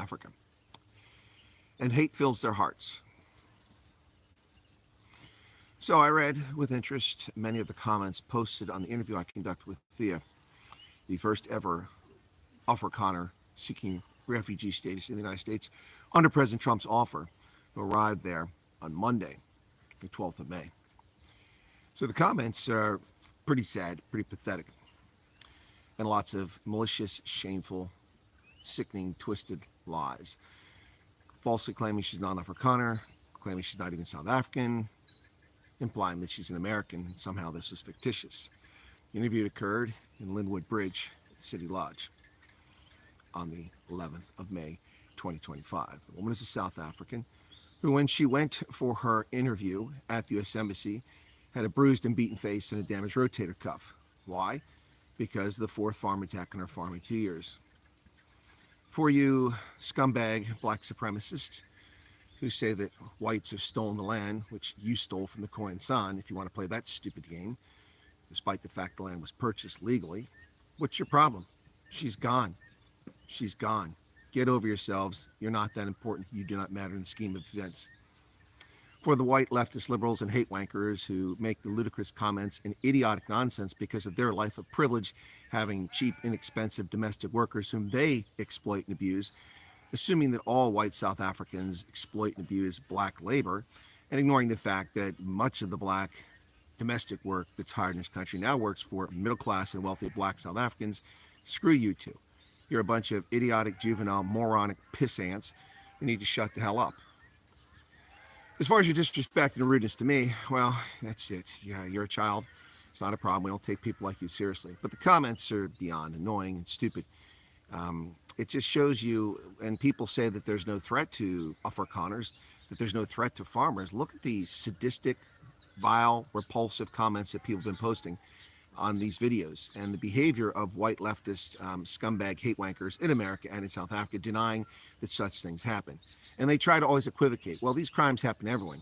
Africa. And hate fills their hearts. So I read with interest many of the comments posted on the interview I conducted with Thea, the first ever Afrikaner seeking refugee status in the United States under President Trump's offer, who arrived there on Monday, the 12th of May. So the comments are pretty sad, pretty pathetic, and lots of malicious, shameful, sickening, twisted lies. Falsely claiming she's not an Afrikaner, claiming she's not even South African, implying that she's an American, and somehow this is fictitious. The interview occurred in Linwood Bridge at the City Lodge on the 11th of May, 2025. The woman is a South African who, when she went for her interview at the U.S. Embassy, had a bruised and beaten face and a damaged rotator cuff. Why? Because of the fourth farm attack on her farm in 2 years. For you scumbag black supremacists who say that whites have stolen the land, which you stole from the Khoisan, if you want to play that stupid game, despite the fact the land was purchased legally, what's your problem? She's gone. She's gone. Get over yourselves. You're not that important. You do not matter in the scheme of events. For the white leftist liberals and hate wankers who make the ludicrous comments and idiotic nonsense because of their life of privilege, having cheap, inexpensive domestic workers whom they exploit and abuse, assuming that all white South Africans exploit and abuse black labor, and ignoring the fact that much of the black domestic work that's hired in this country now works for middle-class and wealthy black South Africans. Screw you two. You're a bunch of idiotic, juvenile, moronic piss ants who need to shut the hell up. As far as your disrespect and rudeness to me, well, that's it. Yeah, you're a child. It's not a problem. We don't take people like you seriously. But the comments are beyond annoying and stupid. It just shows you, and people say that there's no threat to Afrikaners, that there's no threat to farmers. Look at the sadistic, vile, repulsive comments that people have been posting on these videos, and the behavior of white leftist scumbag hate wankers in America and in South Africa denying that such things happen. And they try to always equivocate. Well, these crimes happen to everyone.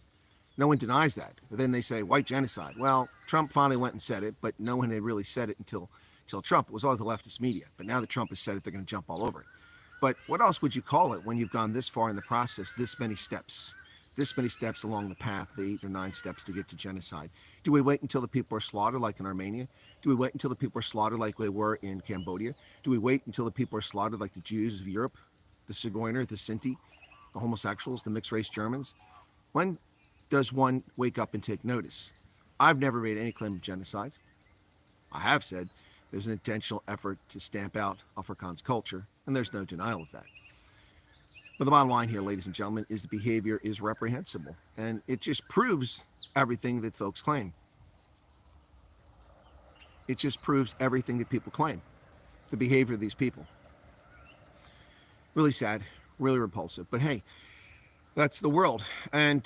No one denies that. But then they say white genocide. Well, Trump finally went and said it, but no one had really said it until Trump. It was all the leftist media. But now that Trump has said it, they're going to jump all over it. But what else would you call it when you've gone this far in the process, this many steps along the path, the 8 or 9 steps to get to genocide? Do we wait until the people are slaughtered like in Armenia? Do we wait until the people are slaughtered like they were in Cambodia? Do we wait until the people are slaughtered like the Jews of Europe, the Sigeuner, the Sinti, the homosexuals, the mixed race Germans? When does one wake up and take notice? I've never made any claim of genocide. I have said there's an intentional effort to stamp out Afrikaans culture, and there's no denial of that. But the bottom line here, ladies and gentlemen, is the behavior is reprehensible, and it just proves everything that folks claim. It just proves everything that people claim, the behavior of these people. Really sad, really repulsive, but hey, that's the world. And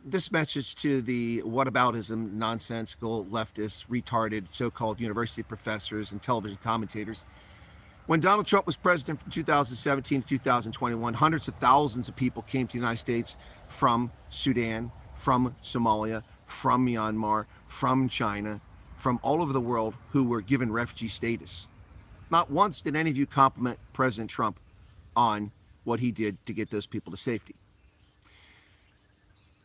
this message to the whataboutism, nonsensical, leftist, retarded, so-called university professors and television commentators. When Donald Trump was president from 2017 to 2021, hundreds of thousands of people came to the United States from Sudan, from Somalia, from Myanmar, from China, from all over the world who were given refugee status. Not once did any of you compliment President Trump on what he did to get those people to safety.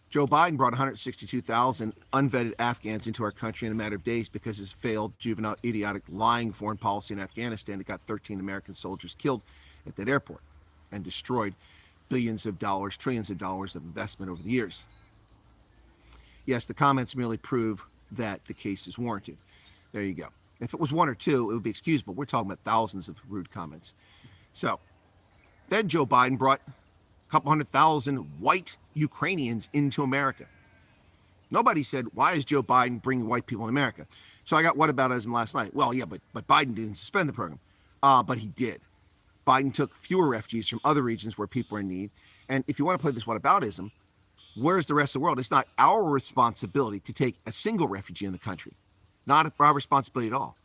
Joe Biden brought 162,000 unvetted Afghans into our country in a matter of days because his failed, juvenile, idiotic, lying foreign policy in Afghanistan that got 13 American soldiers killed at that airport and destroyed billions of dollars, trillions of dollars of investment over the years. Yes, the comments merely prove that the case is warranted. There you go. If it was 1 or 2, it would be excusable. We're talking about thousands of rude comments. So, then Joe Biden brought a couple 100,000 white Ukrainians into America. Nobody said, why is Joe Biden bringing white people in America? So I got whataboutism last night. Well, yeah, but Biden didn't suspend the program. But he did. Biden took fewer refugees from other regions where people are in need. And if you want to play this whataboutism, where's the rest of the world? It's not our responsibility to take a single refugee in the country. Not our responsibility at all.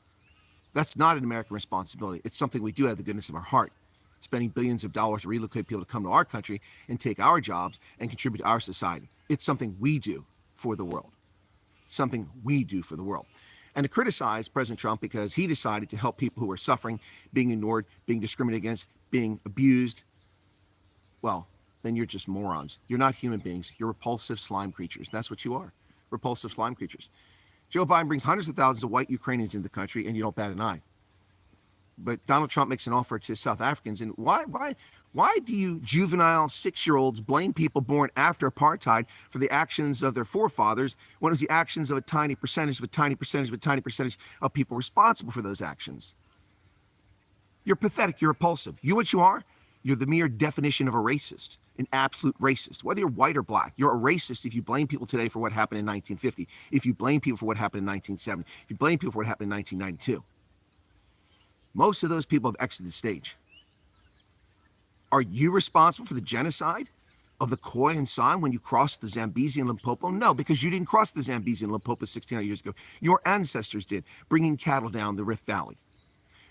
That's not an American responsibility. It's something we do have the goodness of our heart. Spending billions of dollars to relocate people to come to our country and take our jobs and contribute to our society. It's something we do for the world. Something we do for the world. And to criticize President Trump because he decided to help people who are suffering, being ignored, being discriminated against, being abused, well, then you're just morons. You're not human beings. You're repulsive slime creatures. That's what you are. Repulsive slime creatures. Joe Biden brings hundreds of thousands of white Ukrainians into the country, and you don't bat an eye. But Donald Trump makes an offer to South Africans. And why do you juvenile 6-year-olds blame people born after apartheid for the actions of their forefathers when it was the actions of a tiny percentage of people responsible for those actions? You're pathetic. You're repulsive. You know what you are? You're the mere definition of a racist, an absolute racist. Whether you're white or black, you're a racist if you blame people today for what happened in 1950, if you blame people for what happened in 1970, if you blame people for what happened in 1992. Most of those people have exited the stage. Are you responsible for the genocide of the Khoi and San when you crossed the Zambezi and Limpopo? No, because you didn't cross the Zambezi and Limpopo 1,600 years ago. Your ancestors did, bringing cattle down the Rift Valley.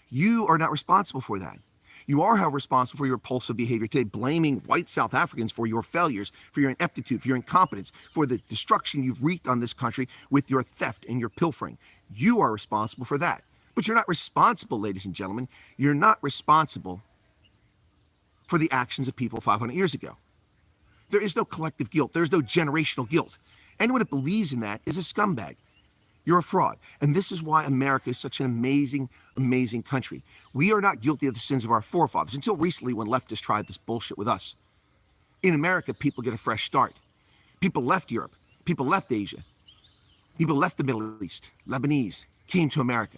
You are not responsible for that. You are, however, responsible for your repulsive behavior today, blaming white South Africans for your failures, for your ineptitude, for your incompetence, for the destruction you've wreaked on this country with your theft and your pilfering. You are responsible for that. But you're not responsible, ladies and gentlemen. You're not responsible for the actions of people 500 years ago. There is no collective guilt. There is no generational guilt. Anyone that believes in that is a scumbag. You're a fraud. And this is why America is such an amazing, amazing country. We are not guilty of the sins of our forefathers until recently when leftists tried this bullshit with us. In America, people get a fresh start. People left Europe. People left Asia. People left the Middle East. Lebanese came to America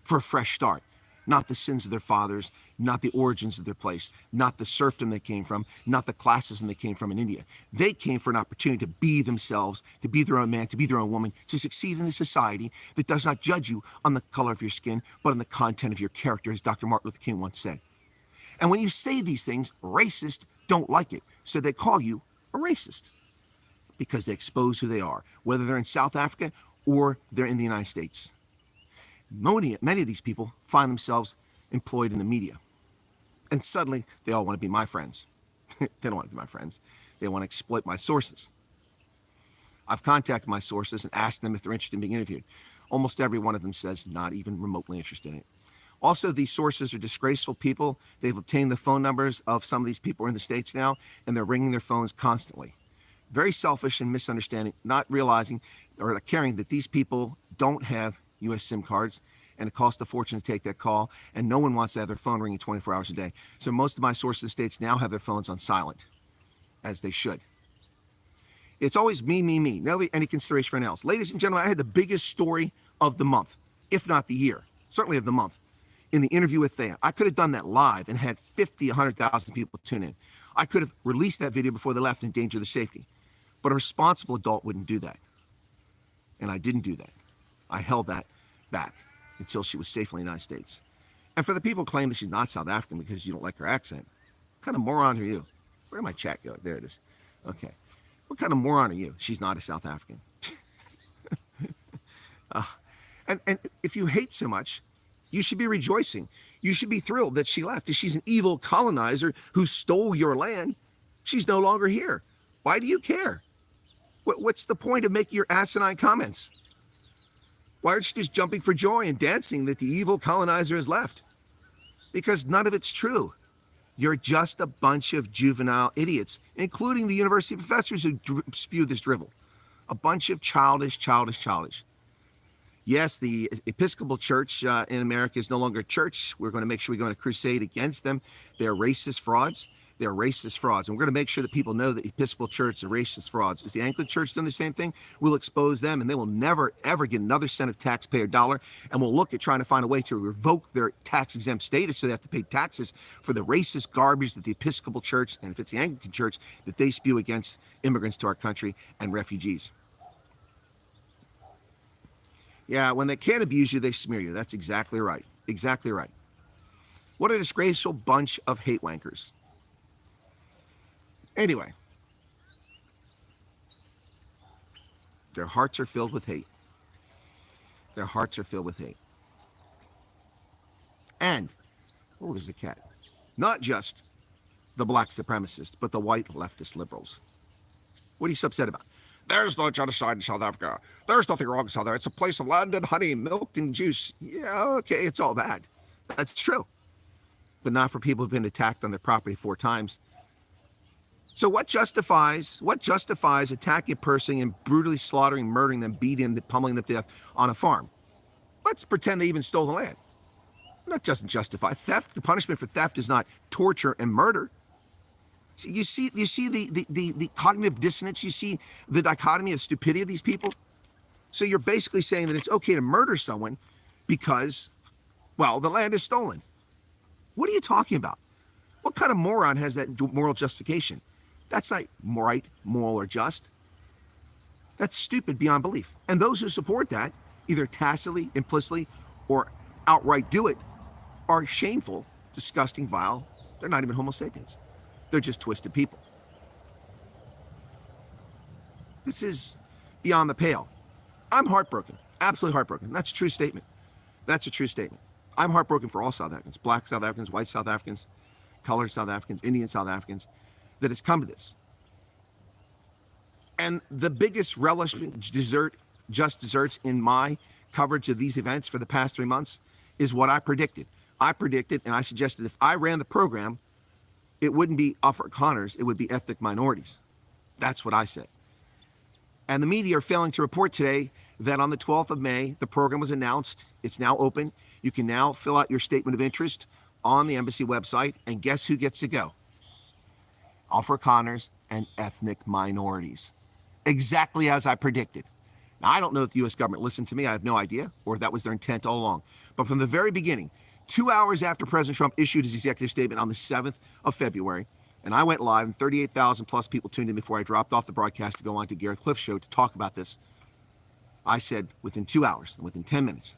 for a fresh start. Not the sins of their fathers, not the origins of their place, not the serfdom they came from, not the classism they came from in India. They came for an opportunity to be themselves, to be their own man, to be their own woman, to succeed in a society that does not judge you on the color of your skin, but on the content of your character, as Dr. Martin Luther King once said. And when you say these things, racists don't like it, so they call you a racist because they expose who they are, whether they're in South Africa or they're in the United States. Many of these people find themselves employed in the media. And suddenly, they all want to be my friends. They don't want to be my friends. They want to exploit my sources. I've contacted my sources and asked them if they're interested in being interviewed. Almost every one of them says not even remotely interested in it. Also, these sources are disgraceful people. They've obtained the phone numbers of some of these people in the States now, and they're ringing their phones constantly. Very selfish and misunderstanding, not realizing or not caring that these people don't have U.S. SIM cards, and it costs a fortune to take that call, and no one wants to have their phone ringing 24 hours a day. So most of my sources in the States now have their phones on silent, as they should. It's always me. No any consideration for anyone else. Ladies and gentlemen, I had the biggest story of the month, if not the year, certainly of the month, in the interview with Thea. I could have done that live and had 50, 100,000 people tune in. I could have released that video before they left and endangered their safety. But a responsible adult wouldn't do that. And I didn't do that. I held that back until she was safely in the United States. And for the people who claim that she's not South African because you don't like her accent, what kind of moron are you? Where did my chat go? There it is. Okay. What kind of moron are you? She's not a South African. And if you hate so much, you should be rejoicing. You should be thrilled that she left. If she's an evil colonizer who stole your land, she's no longer here. Why do you care? What's the point of making your asinine comments? Why aren't you just jumping for joy and dancing that the evil colonizer has left? Because none of it's true. You're just a bunch of juvenile idiots, including the university professors who spew this drivel. A bunch of childish. Yes, the Episcopal Church in America is no longer a church. We're going to make sure we go on a crusade against them. They're racist frauds. They're racist frauds. And we're going to make sure that people know that the Episcopal Church are racist frauds. Is the Anglican Church doing the same thing? We'll expose them, and they will never, ever get another cent of taxpayer dollar. And we'll look at trying to find a way to revoke their tax-exempt status so they have to pay taxes for the racist garbage that the Episcopal Church, and if it's the Anglican Church, that they spew against immigrants to our country and refugees. Yeah, when they can't abuse you, they smear you. That's exactly right. Exactly right. What a disgraceful bunch of hate wankers. Anyway, their hearts are filled with hate. Their hearts are filled with hate. And, oh, there's a cat. Not just the black supremacists, but the white leftist liberals. What are you so upset about? There's no genocide in South Africa. There's nothing wrong in South Africa. It's a place of land and honey, milk and juice. Yeah, okay, it's all that. That's true. But not for people who've been attacked on their property 4 times So what justifies attacking a person and brutally slaughtering, murdering them, beating them, pummeling them to death on a farm? Let's pretend they even stole the land. That doesn't justify theft. The punishment for theft is not torture and murder. So you see the cognitive dissonance. You see the dichotomy of stupidity of these people. So you're basically saying that it's okay to murder someone because, well, the land is stolen. What are you talking about? What kind of moron has that moral justification? That's not right, moral, or just. That's stupid beyond belief. And those who support that, either tacitly, implicitly, or outright do it, are shameful, disgusting, vile. They're not even Homo sapiens. They're just twisted people. This is beyond the pale. I'm heartbroken, absolutely heartbroken. That's a true statement. That's a true statement. I'm heartbroken for all South Africans, black South Africans, white South Africans, colored South Africans, Indian South Africans, that it's come to this. And the biggest relishment desserts in my coverage of these events for the past 3 months is what I predicted. I predicted and I suggested if I ran the program, it wouldn't be African Connors, it would be ethnic minorities. That's what I said. And the media are failing to report today that on the 12th of May, the program was announced. It's now open. You can now fill out your statement of interest on the embassy website. And guess who gets to go? African Connors and ethnic minorities. Exactly as I predicted. Now, I don't know if the U.S. government listened to me. I have no idea, or if that was their intent all along. But from the very beginning, 2 hours after President Trump issued his executive statement on the 7th of February, and I went live, and 38,000 plus people tuned in before I dropped off the broadcast to go on to Gareth Cliff's show to talk about this. I said within 2 hours and within 10 minutes,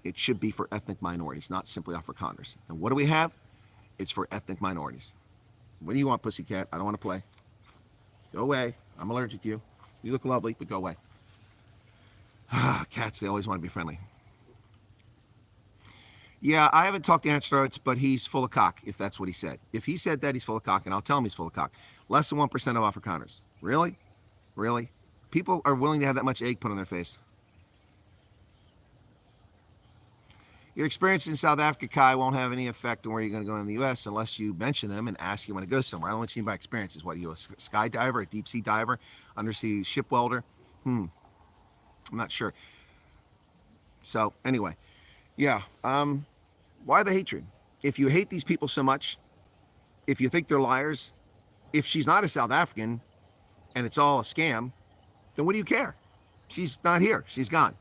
it should be for ethnic minorities, not simply African Connors. And what do we have? It's for ethnic minorities. What do you want, pussycat? I don't want to play. Go away. I'm allergic to you. You look lovely, but go away. Cats, they always want to be friendly. Yeah, I haven't talked to Anstrouts, but he's full of cock, if that's what he said. If he said that, he's full of cock, and I'll tell him he's full of cock. Less than 1% of Afrikaners. Really? Really? People are willing to have that much egg put on their face. Your experience in South Africa, Kai, won't have any effect on where you're going to go in the U.S. unless you mention them and ask you want to go somewhere. I don't know what you mean by experiences. What, are you a skydiver, a deep-sea diver, undersea ship welder? I'm not sure. So, anyway. Yeah, why the hatred? If you hate these people so much, if you think they're liars, if she's not a South African and it's all a scam, then what do you care? She's not here. She's gone.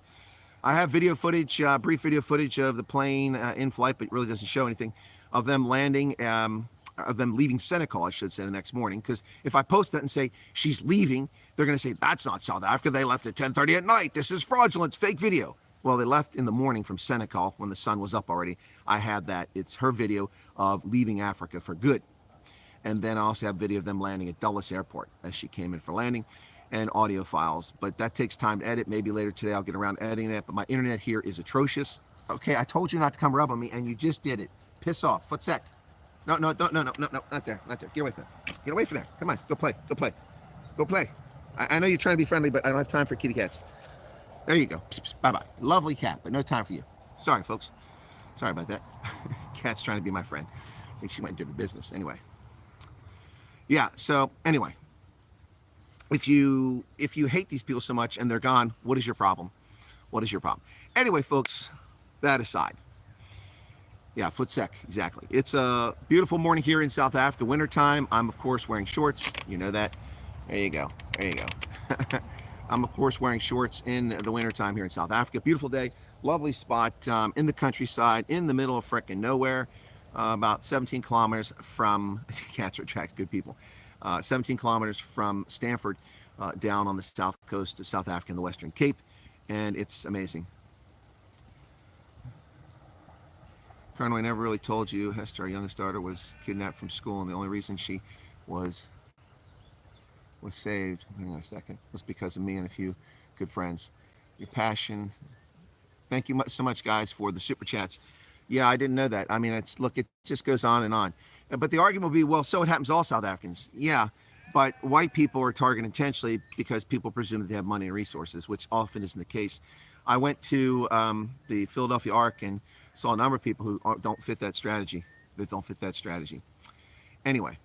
I have video footage, brief video footage of the plane in flight, but it really doesn't show anything, of them landing, of them leaving Senegal, I should say, the next morning. Because if I post that and say, she's leaving, they're going to say, that's not South Africa. They left at 10:30 at night. This is fraudulent. It's fake video. Well, they left in the morning from Senegal when the sun was up already. I had that. It's her video of leaving Africa for good. And then I also have video of them landing at Dulles Airport as she came in for landing, and audio files. But that takes time to edit. Maybe later today I'll get around editing that. But my internet here is atrocious. Okay, I told you not to come rub on me, and you just did it. Piss off. Footsec. No, not there. Get away from there. Get away from there. Come on, go play. Go play. I know you're trying to be friendly, but I don't have time for kitty cats. There you go. Bye-bye. Lovely cat, but no time for you. Sorry, folks. Sorry about that. Cat's trying to be my friend. I think she went into business. Anyway. Yeah, so anyway. If you hate these people so much and they're gone, what is your problem? What is your problem? Anyway, folks, that aside. Yeah, Footsec, exactly. It's a beautiful morning here in South Africa, wintertime. I'm, of course, wearing shorts. You know that. There you go. I'm, of course, wearing shorts in the wintertime here in South Africa. Beautiful day, lovely spot in the countryside, in the middle of frickin' nowhere, about 17 kilometers from, cats are attracted, good people, 17 kilometers from Stanford, down on the south coast of South Africa in the Western Cape, and it's amazing. Colonel, I never really told you Hester, our youngest daughter, was kidnapped from school, and the only reason she was saved, hang on a second, was because of me and a few good friends. Your passion. Thank you so much, guys, for the super chats. Yeah, I didn't know that. I mean, it just goes on and on. But the argument will be, well, so it happens to all South Africans. Yeah, but white people are targeted intentionally because people presume that they have money and resources, which often isn't the case. I went to the Philadelphia Arc and saw a number of people who don't fit that strategy. Anyway.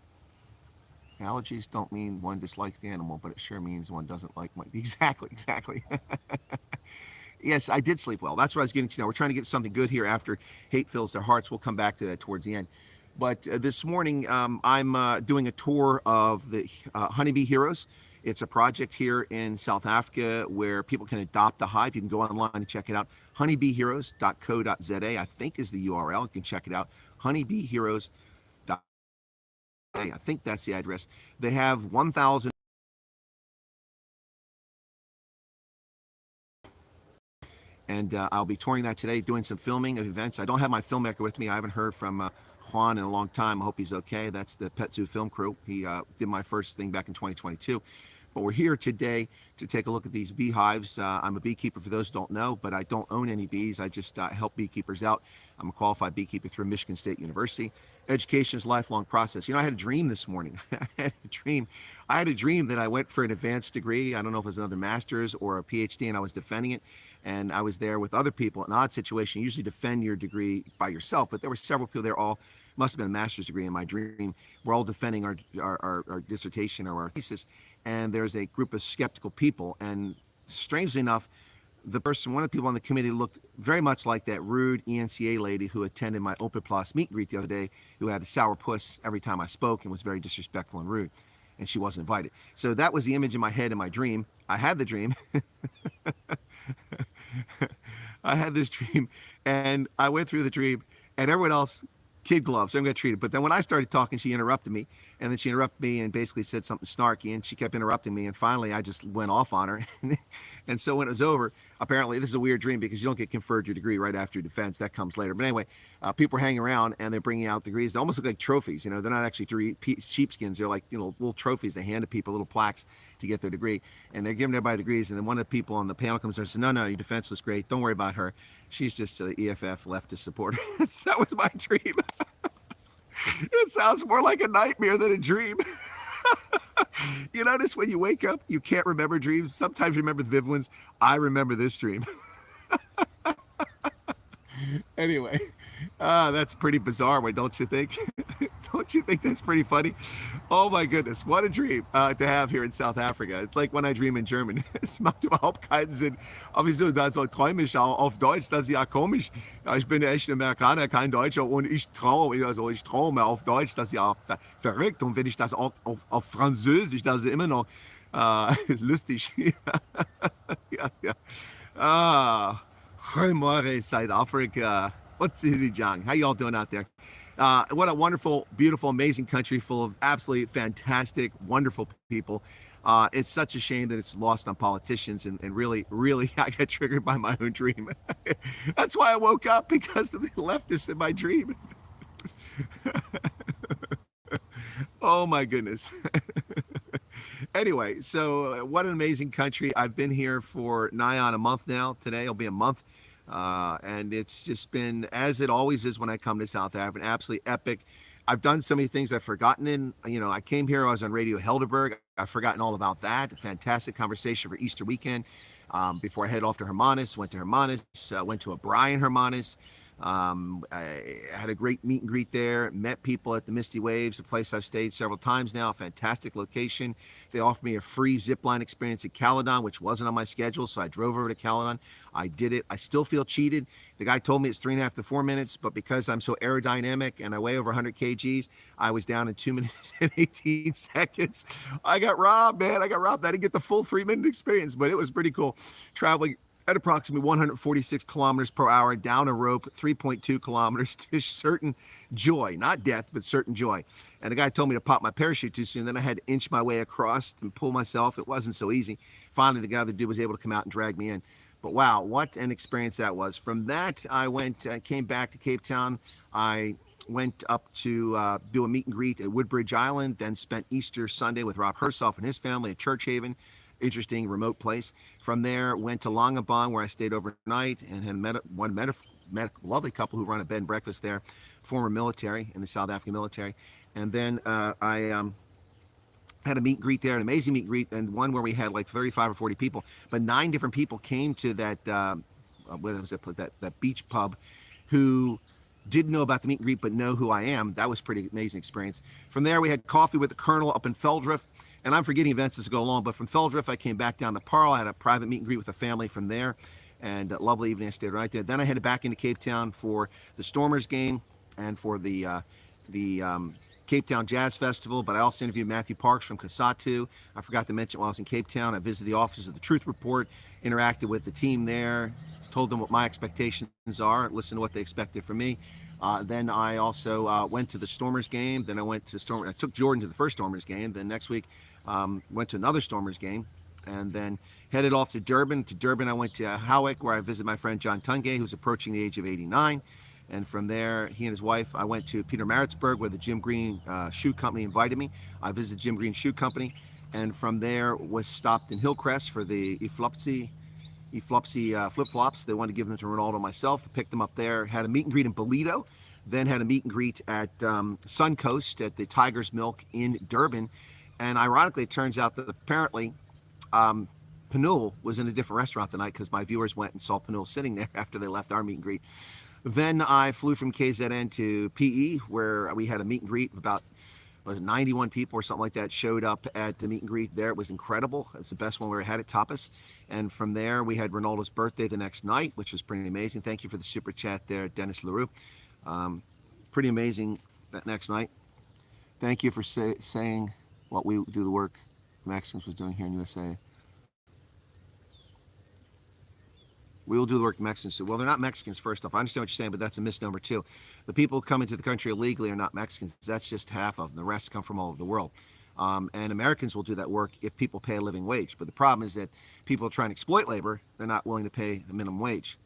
Allergies don't mean one dislikes the animal, but it sure means one doesn't like my. Exactly, exactly. Yes, I did sleep well. That's what I was getting to. Now we're trying to get something good here after hate fills their hearts. We'll come back to that towards the end. But this morning, I'm doing a tour of the Honeybee Heroes. It's a project here in South Africa where people can adopt a hive. You can go online and check it out. Honeybeeheroes.co.za, I think, is the URL. You can check it out. Honeybeeheroes.co.za. I think that's the address. They have 1,000. And I'll be touring that today, doing some filming of events. I don't have my filmmaker with me. I haven't heard from Juan in a long time. I hope he's okay. That's the Pet Zoo film crew. He did my first thing back in 2022. But we're here today to take a look at these beehives. I'm a beekeeper, for those who don't know, but I don't own any bees. I just help beekeepers out. I'm a qualified beekeeper through Michigan State University. Education is a lifelong process. You know, I had a dream this morning. I had a dream that I went for an advanced degree. I don't know if it was another master's or a PhD, and I was defending it. And I was there with other people. An odd situation. You usually defend your degree by yourself, but there were several people there. All must have been a master's degree in my dream. We're all defending our dissertation or our thesis, and there's a group of skeptical people. And strangely enough, one of the people on the committee looked very much like that rude ENCA lady who attended my Open Plus meet and greet the other day, who had a sour puss every time I spoke and was very disrespectful and rude. And she wasn't invited. So that was the image in my head in my dream. I had the dream. I had this dream, and I went through the dream, and everyone else, kid gloves, I'm going to treat it. But then when I started talking, she interrupted me, and then she interrupted me and basically said something snarky, and she kept interrupting me, and finally I just went off on her. And so when it was over, apparently this is a weird dream because you don't get conferred your degree right after your defense. That comes later. But anyway, people are hanging around, and they're bringing out degrees. They almost look like trophies. You know, they're not actually sheepskins. They're like, you know, little trophies they hand to people, little plaques to get their degree. And they're giving everybody degrees. And then one of the people on the panel comes over and says, no, your defense was great. Don't worry about her. She's just an EFF leftist supporter. That was my dream. It sounds more like a nightmare than a dream. You notice when you wake up, you can't remember dreams. Sometimes you remember the vivid ones. I remember this dream. Anyway, that's pretty bizarre, don't you think? Don't you think that's pretty funny? Oh my goodness, what a dream to have here in South Africa. It's like when I dream in German. Es macht überhaupt keinen Sinn. Aber wieso, so träume ich auch auf Deutsch, das ist ja komisch. Ja, ich bin echt ein Amerikaner, kein Deutscher, und ich träume auf Deutsch, das ist ja verrückt. Und wenn ich das auch auf Französisch, das ist immer noch lustig. Ja. Good morning, South Africa. What's it, John? How y'all doing out there? What a wonderful, beautiful, amazing country full of absolutely fantastic, wonderful people. It's such a shame that it's lost on politicians, and really, I got triggered by my own dream. That's why I woke up, because of the leftists in my dream. Oh my goodness. Anyway, so what an amazing country. I've been here for nigh on a month now. Today will be a month. And it's just been, as it always is when I come to South Africa, absolutely epic. I've done so many things I've forgotten. I came here, I was on Radio Helderberg. I've forgotten all about that. Fantastic conversation for Easter weekend. Before I head off to Hermanus, went to Hermanus, went to a Brian Hermanus. I had a great meet and greet there, met people at the Misty Waves, a place I've stayed several times now, fantastic location. They offered me a free zipline experience at Caledon, which wasn't on my schedule, so I drove over to Caledon. I did it. I still feel cheated. The guy told me it's 3.5 to 4 minutes, but because I'm so aerodynamic and I weigh over 100 kgs, I was down in 2 minutes and 18 seconds. I got robbed, man. I didn't get the full 3-minute experience, but it was pretty cool. Traveling at approximately 146 kilometers per hour down a rope, 3.2 kilometers to certain joy, not death, but certain joy. And the guy told me to pop my parachute too soon. Then I had to inch my way across and pull myself. It wasn't so easy. Finally, the other dude was able to come out and drag me in. But wow, what an experience that was. From that, I came back to Cape Town. I went up to do a meet and greet at Woodbridge Island, then spent Easter Sunday with Rob Hersoff and his family at Church Haven. Interesting remote place. From there, went to Longabon, where I stayed overnight and had met a lovely couple who run a bed and breakfast there, former military in the South African military. And then I had a meet and greet there, an amazing meet and greet, and one where we had like 35 or 40 people, but 9 different people came to that that beach pub, who didn't know about the meet and greet, but know who I am. That was pretty amazing experience. From there, we had coffee with the Colonel up in Feldriff, and I'm forgetting events as I go along, but from Feldriff, I came back down to Parle. I had a private meet and greet with a family from there, and a lovely evening. I stayed right there. Then I headed back into Cape Town for the Stormers game and for the Cape Town Jazz Festival, but I also interviewed Matthew Parks from Kasatu. I forgot to mention while I was in Cape Town, I visited the office of the Truth Report, interacted with the team there, told them what my expectations are, listened to what they expected from me. Then I also went to the Stormers game. Then I took Jordan to the first Stormers game. Then next week, went to another Stormers game, and then headed off to Durban. To Durban, I went to Howick, where I visited my friend John Tungay, who's approaching the age of 89. And from there, he and his wife, I went to Peter Maritzburg, where the Jim Green Shoe Company invited me. I visited Jim Green Shoe Company, and from there was stopped in Hillcrest for the Eflopsy flip-flops. They wanted to give them to Ronaldo and myself. I picked them up there, had a meet and greet in Bolito, then had a meet and greet at Suncoast at the Tiger's Milk in Durban. And ironically, it turns out that apparently Panul was in a different restaurant the night, because my viewers went and saw Panul sitting there after they left our meet and greet. Then I flew from KZN to PE, where we had a meet and greet. About 91 people or something like that showed up at the meet and greet there. It was incredible. It's the best one we ever had at Tapas. And from there, we had Ronaldo's birthday the next night, which was pretty amazing. Thank you for the super chat there, Dennis LaRue. Pretty amazing that next night. Thank you for saying what we do the work the Mexicans was doing here in USA. We will do the work the Mexicans do. Well, they're not Mexicans, first off. I understand what you're saying, but that's a misnomer, too. The people coming to the country illegally are not Mexicans. That's just half of them. The rest come from all over the world. And Americans will do that work if people pay a living wage. But the problem is that people try and exploit labor. They're not willing to pay the minimum wage.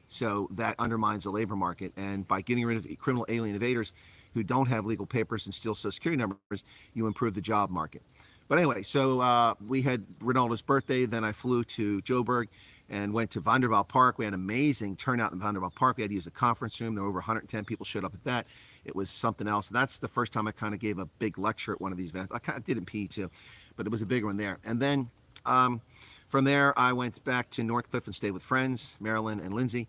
So that undermines the labor market. And by getting rid of criminal alien invaders who don't have legal papers and steal Social Security numbers, you improve the job market. But anyway, so we had Ronaldo's birthday. Then I flew to Joburg and went to Vanderbilt Park. We had an amazing turnout in Vanderbilt Park. We had to use a conference room. There were over 110 people showed up at that. It was something else. That's the first time I kind of gave a big lecture at one of these events. I kind of did in PE too, but it was a bigger one there. And then from there, I went back to Northcliffe and stayed with friends, Marilyn and Lindsay.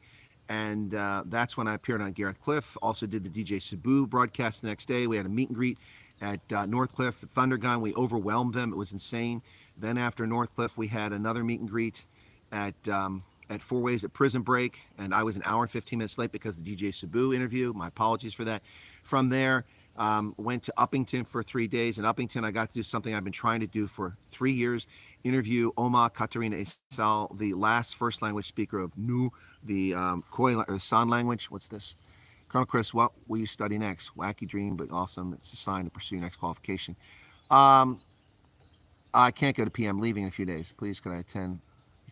And that's when I appeared on Gareth Cliff. Also did the DJ Sabu broadcast the next day. We had a meet and greet at Northcliffe, Thunder Gun. We overwhelmed them. It was insane. Then after Northcliffe, we had another meet and greet at Four Ways at Prison Break, and I was an hour and 15 minutes late because of the DJ Sabu interview. My apologies for that. From there, went to Uppington for 3 days. In Uppington, I got to do something I've been trying to do for 3 years, interview Oma Katarina Esal, the last first language speaker of Nu, the Khoi or San language. What's this? Colonel Chris, what will you study next? Wacky dream, but awesome. It's a sign to pursue your next qualification. I can't go to PM, leaving in a few days. Please, could I attend?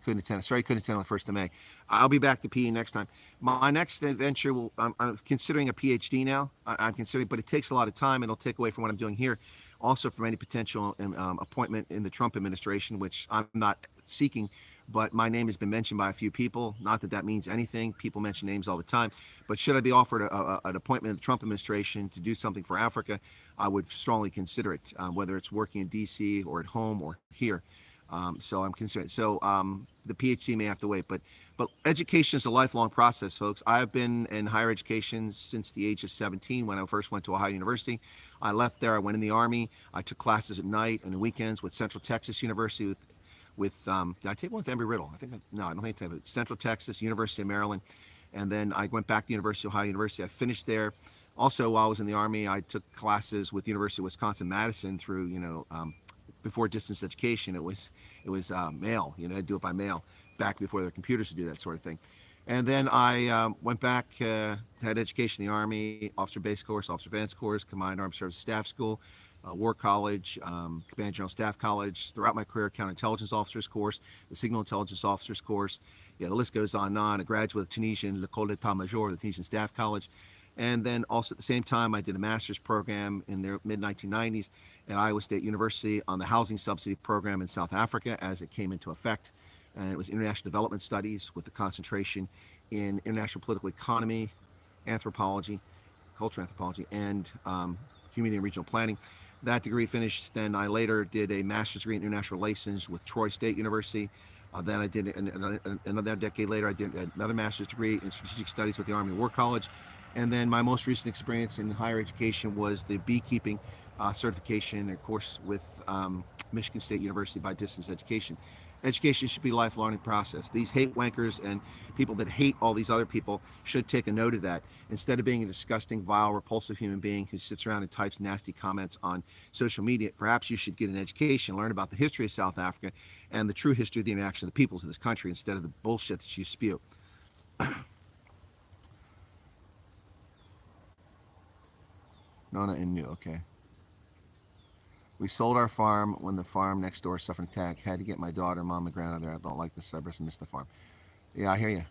Couldn't attend. Sorry, couldn't attend on the 1st of May. I'll be back to PE next time. My next adventure, I'm considering a PhD now. I'm considering, but it takes a lot of time, and it'll take away from what I'm doing here. Also from any potential appointment in the Trump administration, which I'm not seeking, but my name has been mentioned by a few people. Not that that means anything. People mention names all the time. But should I be offered an appointment in the Trump administration to do something for Africa, I would strongly consider it, whether it's working in D.C. or at home or here. So I'm considering. So the PhD may have to wait, but education is a lifelong process, folks. I've been in higher education since the age of 17 when I first went to Ohio University. I left there. I went in the Army. I took classes at night and the weekends with Central Texas University. With did I take one with Embry-Riddle? No, I don't think I did. Central Texas, University of Maryland, and then I went back to University of Ohio University. I finished there. Also, while I was in the Army, I took classes with University of Wisconsin-Madison through before distance education, it was mail. I'd do it by mail back before there were computers to do that sort of thing. And then I went back, had education in the Army, officer base course, officer advanced course, Combined Armed Services Staff School, War College, Command General Staff College. Throughout my career, Counterintelligence Officers course, the Signal Intelligence Officers course. Yeah, the list goes on and on. A graduate of Tunisian L'École d'État-Major, the Tunisian Staff College. And then also at the same time, I did a master's program in the mid-1990s at Iowa State University on the housing subsidy program in South Africa as it came into effect. And it was international development studies with the concentration in international political economy, anthropology, cultural anthropology, and community and regional planning. That degree finished. Then I later did a master's degree in international relations with Troy State University. Then I did another decade later, I did another master's degree in strategic studies with the Army War College. And then my most recent experience in higher education was the beekeeping certification, of course, with Michigan State University by distance education. Education should be a life learning process. These hate wankers and people that hate all these other people should take a note of that. Instead of being a disgusting, vile, repulsive human being who sits around and types nasty comments on social media, perhaps you should get an education, learn about the history of South Africa and the true history of the interaction of the peoples of this country instead of the bullshit that you spew. Nona and New, okay. We sold our farm when the farm next door suffered an attack. Had to get my daughter and mom and grandma there. I don't like the suburbs and miss the farm. Yeah, I hear you.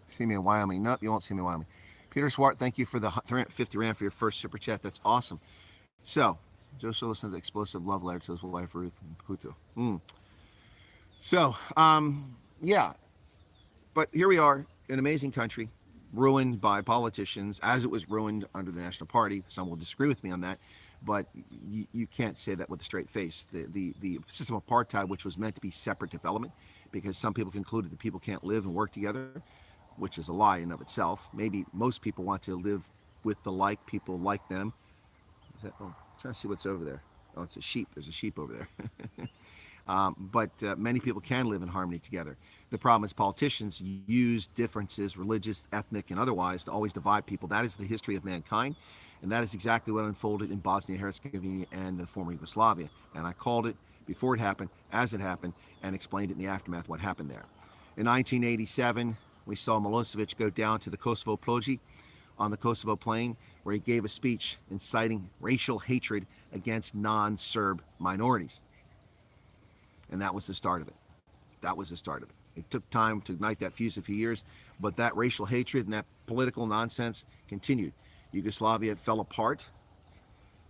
See me in Wyoming. Nope, you won't see me in Wyoming. Peter Swart, thank you for the 350 Rand for your first super chat. That's awesome. So, Joshua listened to the explosive love letter to his wife, Ruth Puto. So, yeah. But here we are, an amazing country, ruined by politicians, as it was ruined under the National Party. Some will disagree with me on that, but you can't say that with a straight face. The system of apartheid, which was meant to be separate development, because some people concluded that people can't live and work together, which is a lie in of itself. Maybe most people want to live with the like people like them. Is that, oh, I'm trying to see what's over there. Oh, it's a sheep. There's a sheep over there. But many people can live in harmony together. The problem is politicians use differences, religious, ethnic, and otherwise, to always divide people. That is the history of mankind, and that is exactly what unfolded in Bosnia-Herzegovina and the former Yugoslavia. And I called it before it happened, as it happened, and explained it in the aftermath what happened there. In 1987, we saw Milosevic go down to the Kosovo Plogi on the Kosovo plain, where he gave a speech inciting racial hatred against non-Serb minorities. And that was the start of it. That was the start of it. It took time to ignite that fuse a few years, but that racial hatred and that political nonsense continued. Yugoslavia fell apart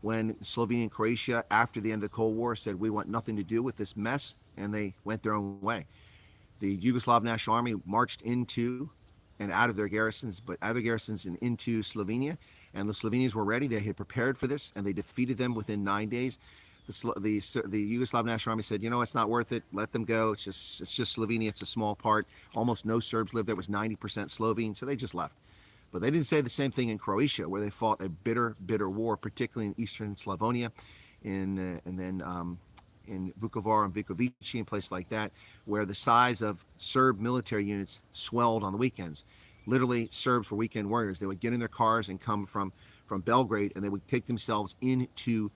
when Slovenia and Croatia, after the end of the Cold War, said, we want nothing to do with this mess, and they went their own way. The Yugoslav National Army marched into and out of their garrisons, but out of their garrisons and into Slovenia, and the Slovenians were ready. They had prepared for this, and they defeated them within 9 days. The Yugoslav National Army said, you know, it's not worth it. Let them go. It's just Slovenia. It's a small part. Almost no Serbs lived there. It was 90% Slovene, so they just left. But they didn't say the same thing in Croatia, where they fought a bitter, bitter war, particularly in eastern Slavonia, and then in Vukovar and Vikovici and places like that, where the size of Serb military units swelled on the weekends. Literally, Serbs were weekend warriors. They would get in their cars and come from Belgrade, and they would take themselves into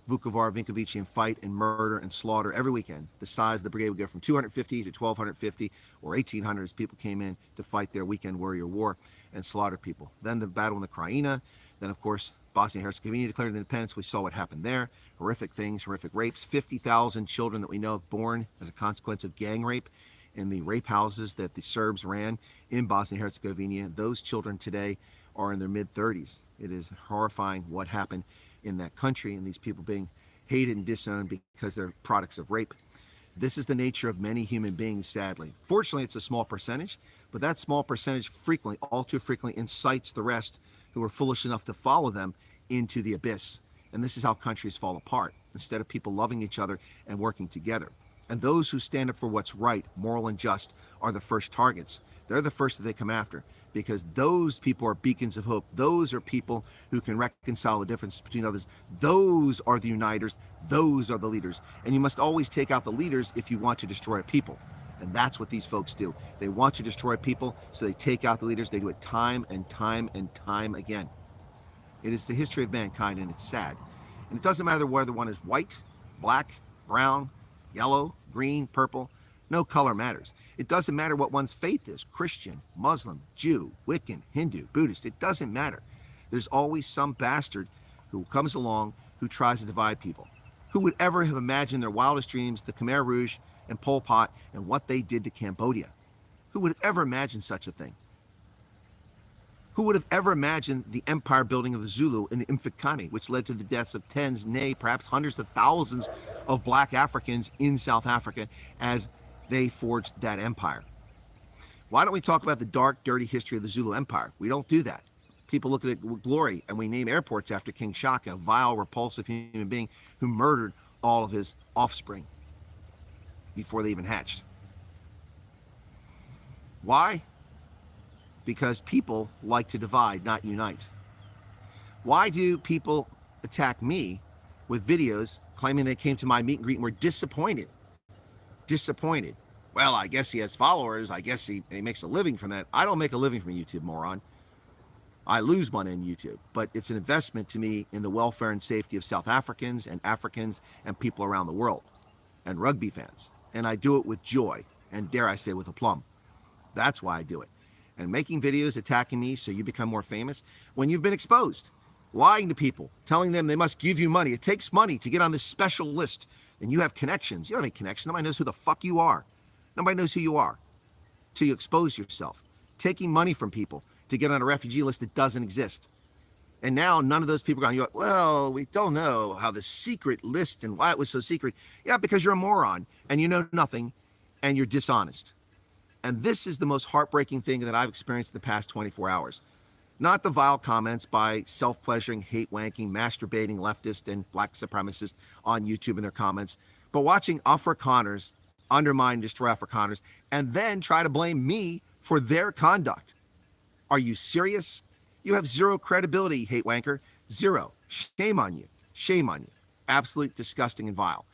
Vukovar, Vinkovici, and fight and murder and slaughter every weekend. The size of the brigade would go from 250 to 1,250 or 1,800 as people came in to fight their weekend warrior war and slaughter people. Then the battle in the Krajina. Then, of course, Bosnia-Herzegovina declared independence. We saw what happened there. Horrific things, horrific rapes. 50,000 children that we know of born as a consequence of gang rape in the rape houses that the Serbs ran in Bosnia-Herzegovina. Those children today are in their mid-30s. It is horrifying what happened in that country, and these people being hated and disowned because they're products of rape. This is the nature of many human beings, sadly. Fortunately, it's a small percentage, but that small percentage frequently, all too frequently, incites the rest who are foolish enough to follow them into the abyss. And this is how countries fall apart, instead of people loving each other and working together. And those who stand up for what's right, moral, and just are the first targets. They're the first that they come after, because those people are beacons of hope. Those are people who can reconcile the difference between others. Those are the uniters. Those are the leaders. And you must always take out the leaders if you want to destroy a people. And that's what these folks do. They want to destroy people, so they take out the leaders. They do it time and time and time again. It is the history of mankind, and it's sad. And it doesn't matter whether one is white, black, brown, yellow, green, purple. No color matters. It doesn't matter what one's faith is, Christian, Muslim, Jew, Wiccan, Hindu, Buddhist. It doesn't matter. There's always some bastard who comes along who tries to divide people. Who would ever have imagined their wildest dreams, the Khmer Rouge and Pol Pot and what they did to Cambodia? Who would have ever imagined such a thing? Who would have ever imagined the empire building of the Zulu in the Mfikani, which led to the deaths of tens, nay, perhaps hundreds of thousands of black Africans in South Africa as they forged that empire? Why don't we talk about the dark, dirty history of the Zulu Empire? We don't do that. People look at it with glory, and we name airports after King Shaka, a vile, repulsive human being who murdered all of his offspring before they even hatched. Why? because people like to divide, not unite. Why do people attack me with videos claiming they came to my meet and greet and were disappointed? Disappointed. Well, I guess he has followers. I guess he makes a living from that. I don't make a living from YouTube, moron. I lose money in YouTube, but it's an investment to me in the welfare and safety of South Africans and people around the world, and rugby fans. And I do it with joy, and dare I say with aplomb. That's why I do it. And making videos attacking me so you become more famous when you've been exposed, lying to people, telling them they must give you money. It takes money to get on this special list, and you have connections. You don't have any connections. Nobody knows who the fuck you are. Nobody knows who you are till you expose yourself. Taking money from people to get on a refugee list that doesn't exist. And now none of those people are going, you're like, well, we don't know how the secret list and why it was so secret. Yeah, because you're a moron and you know nothing and you're dishonest. And this is the most heartbreaking thing that I've experienced in the past 24 hours. Not the vile comments by self-pleasuring, hate-wanking, masturbating leftists and black supremacists on YouTube in their comments, but watching Afrikaners undermine and destroy Afrikaners and then try to blame me for their conduct. Are you serious? You have zero credibility, hate wanker. Zero. Shame on you. Shame on you. Absolute disgusting and vile.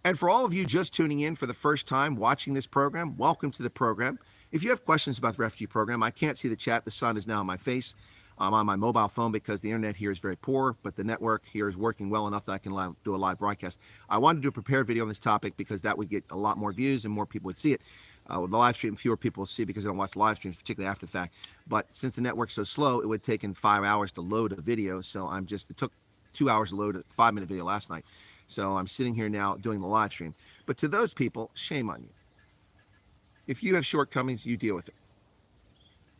And for all of you just tuning in for the first time watching this program, welcome to the program. If you have questions about the refugee program, I can't see the chat. The sun is now on my face. I'm on my mobile phone because the internet here is very poor, but the network here is working well enough that I can do a live broadcast. I wanted to do a prepared video on this topic because that would get a lot more views and more people would see it. With the live stream, fewer people will see because they don't watch live streams, particularly after the fact. But since the network's so slow, it would take 5 hours to load a video. So it took 2 hours to load a 5-minute video last night. So I'm sitting here now doing the live stream. But to those people, shame on you. If you have shortcomings, you deal with it.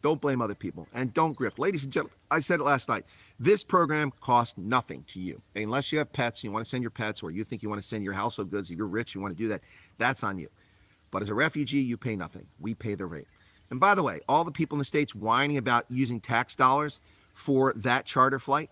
Don't blame other people and don't grift. Ladies and gentlemen, I said it last night. This program costs nothing to you. Unless you have pets, you want to send your pets, or you think you want to send your household goods. If you're rich, you want to do that. That's on you. But as a refugee, you pay nothing. We pay the rate. And by the way, all the people in the States whining about using tax dollars for that charter flight,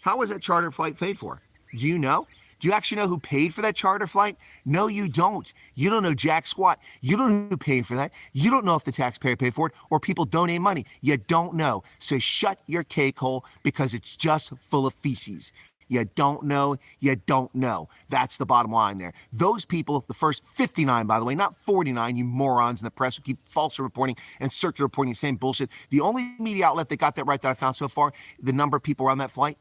how was that charter flight paid for? Do you know? Do you actually know who paid for that charter flight? No, you don't. You don't know jack squat. You don't know who paid for that. You don't know if the taxpayer paid for it or people donate money. You don't know. So shut your cake hole because it's just full of feces. You don't know, you don't know. That's the bottom line there. Those people, the first 59, by the way, not 49, you morons in the press who keep falsely reporting and circular reporting the same bullshit. The only media outlet that got that right that I found so far, the number of people on that flight,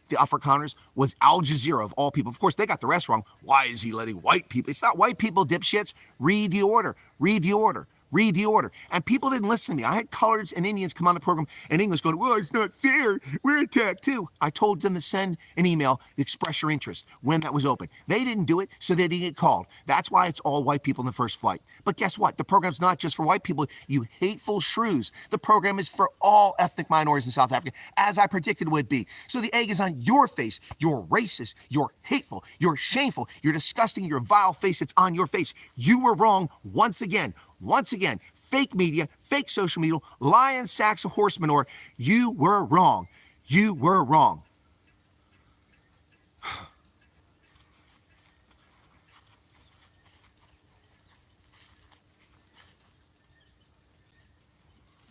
the Afrikaners, was Al Jazeera of all people. Of course, they got the rest wrong. Why is he letting white people? It's not white people, dipshits. Read the order. Read the order. Read the order. And people didn't listen to me. I had coloreds and Indians come on the program in English going, well, it's not fair. We're attacked too. I told them to send an email, express your interest, when that was open. They didn't do it, so they didn't get called. That's why it's all white people in the first flight. But guess what? The program's not just for white people, you hateful shrews. The program is for all ethnic minorities in South Africa, as I predicted it would be. So the egg is on your face. You're racist. You're hateful. You're shameful. You're disgusting. You're vile face. It's on your face. You were wrong once again. Once again, fake media, fake social media, lion sacks of horse manure. You were wrong. You were wrong.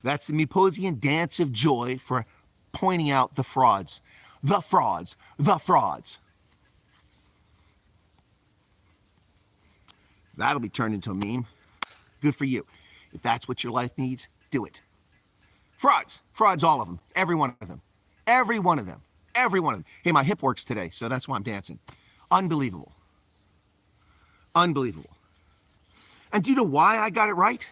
That's the Meposian dance of joy for pointing out the frauds. The frauds. The frauds. That'll be turned into a meme. Good for you. If that's what your life needs, do it. Frauds. Frauds, all of them. Every one of them. Every one of them. Every one of them. Hey, my hip works today, so that's why I'm dancing. Unbelievable. Unbelievable. And do you know why I got it right?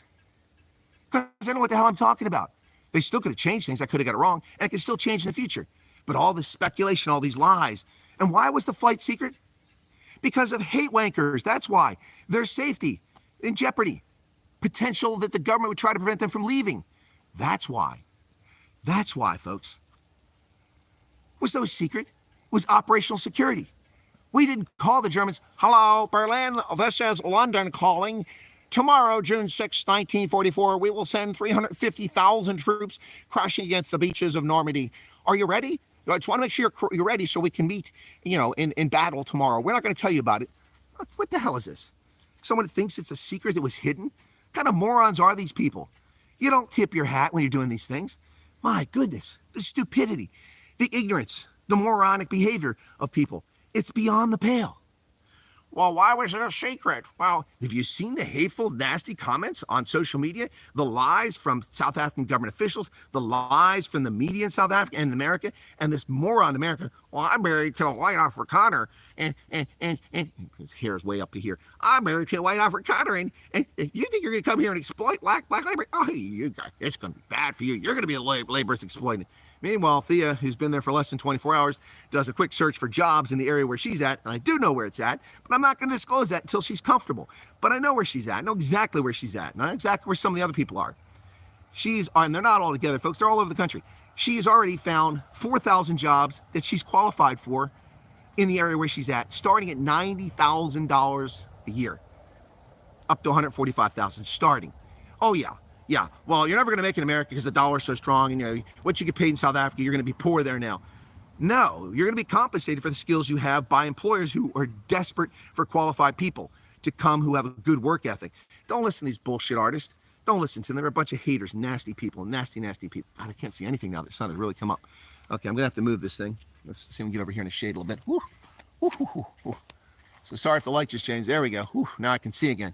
Because I know what the hell I'm talking about. They still could have changed things. I could have got it wrong, and it can still change in the future. But all this speculation, all these lies. And why was the flight secret? Because of hate wankers. That's why. Their safety in jeopardy. Potential that the government would try to prevent them from leaving. That's why. That's why, folks. It was no secret. It was operational security. We didn't call the Germans, hello, Berlin, this is London calling. Tomorrow, June 6, 1944, we will send 350,000 troops crashing against the beaches of Normandy. Are you ready? I just want to make sure you're ready so we can meet, in battle tomorrow. We're not going to tell you about it. What the hell is this? Someone thinks it's a secret that was hidden? What kind of morons are these people? You don't tip your hat when you're doing these things. My goodness, the stupidity, the ignorance, the moronic behavior of people. It's beyond the pale. Well, why was it a secret? Well, have you seen the hateful, nasty comments on social media? The lies from South African government officials, the lies from the media in South Africa and America, and this moron in America. Well, I'm married to a white Afrikaner, and his hair's way up to here. I'm married to a white Afrikaner, and you think you're going to come here and exploit black labor? Oh, you guys, it's going to be bad for you. You're going to be a laborers exploited. Meanwhile, Thea, who's been there for less than 24 hours, does a quick search for jobs in the area where she's at, and I do know where it's at, but I'm not going to disclose that until she's comfortable. But I know where she's at. I know exactly where she's at. Not exactly where some of the other people are. And they're not all together, folks. They're all over the country. She has already found 4,000 jobs that she's qualified for in the area where she's at, starting at $90,000 a year, up to $145,000 starting. Oh, yeah. Yeah, well, you're never going to make it in America because the dollar's so strong, and you know what you get paid in South Africa, you're going to be poor there now. No, you're going to be compensated for the skills you have by employers who are desperate for qualified people to come who have a good work ethic. Don't listen to these bullshit artists. Don't listen to them. They're a bunch of haters, nasty people, nasty people. God, I can't see anything now. The sun has really come up. Okay, I'm going to have to move this thing. Let's see if we can get over here in the shade a little bit. Woo, woo, woo, woo, woo. So sorry if the light just changed. There we go. Woo, now I can see again.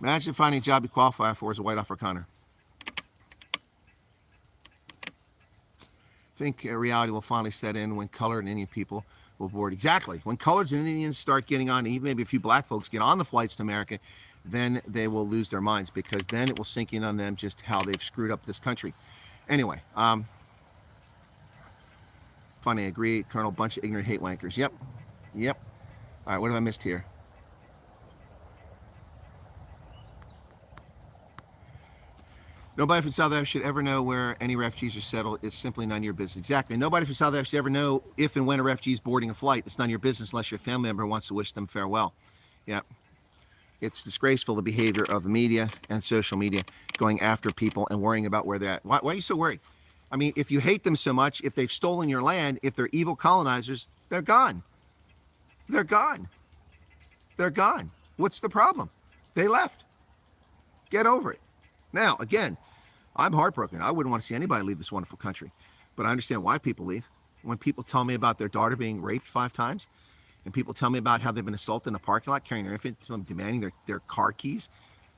Imagine finding a job you qualify for as a white Afrikaner. I think reality will finally set in when colored and Indian people will board. Exactly. When coloreds and Indians start getting on, even maybe a few black folks get on the flights to America, then they will lose their minds, because then it will sink in on them just how they've screwed up this country. Anyway, funny, I agree, Colonel, bunch of ignorant hate wankers. Yep. All right, what have I missed here? Nobody from South Africa should ever know where any refugees are settled. It's simply none of your business. Exactly. Nobody from South Africa should ever know if and when a refugee is boarding a flight. It's none of your business unless your family member wants to wish them farewell. Yeah. It's disgraceful, the behavior of the media and social media going after people and worrying about where they're at. Why are you so worried? I mean, if you hate them so much, if they've stolen your land, if they're evil colonizers, they're gone. They're gone. They're gone. What's the problem? They left. Get over it. Now, again, I'm heartbroken. I wouldn't want to see anybody leave this wonderful country. But I understand why people leave. When people tell me about their daughter being raped 5 times, and people tell me about how they've been assaulted in a parking lot, carrying their infant, demanding their car keys,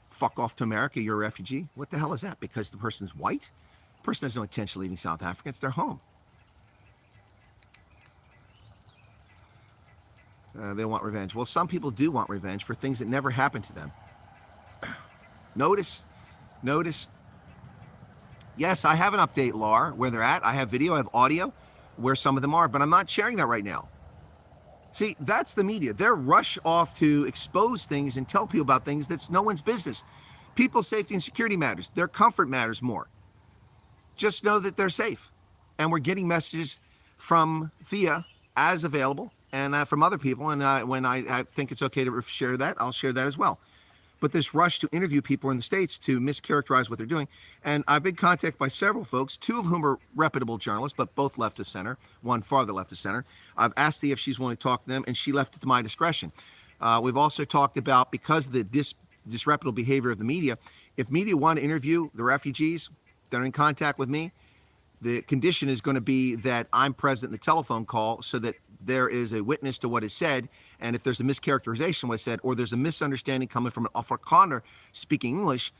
fuck off to America, you're a refugee. What the hell is that? Because the person's white? The person has no intention of leaving South Africa. It's their home. They want revenge. Well, some people do want revenge for things that never happened to them. Notice. Yes, I have an update, Lar, where they're at. I have video, I have audio, where some of them are, but I'm not sharing that right now. See, that's the media. They're rush off to expose things and tell people about things that's no one's business. People's safety and security matters. Their comfort matters more. Just know that they're safe. And we're getting messages from Thea as available, and from other people, and when I think it's okay to share that, I'll share that as well. But this rush to interview people in the States to mischaracterize what they're doing. And I've been contacted by several folks, 2 of whom are reputable journalists, but both left of center, one farther left of center. I've asked Thea if she's willing to talk to them, and she left it to my discretion. We've also talked about, because of the disreputable behavior of the media, if media want to interview the refugees that are in contact with me, the condition is going to be that I'm present in the telephone call so that there is a witness to what is said. And if there's a mischaracterization of what is said, or there's a misunderstanding coming from an Afrikaner speaking English,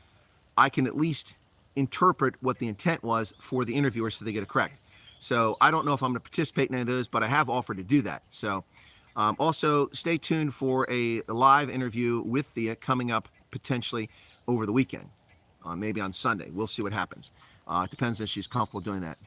I can at least interpret what the intent was for the interviewer so they get it correct. So I don't know if I'm going to participate in any of those, but I have offered to do that. So also stay tuned for a live interview with Thea coming up potentially over the weekend, maybe on Sunday. We'll see what happens. It depends if she's comfortable doing that.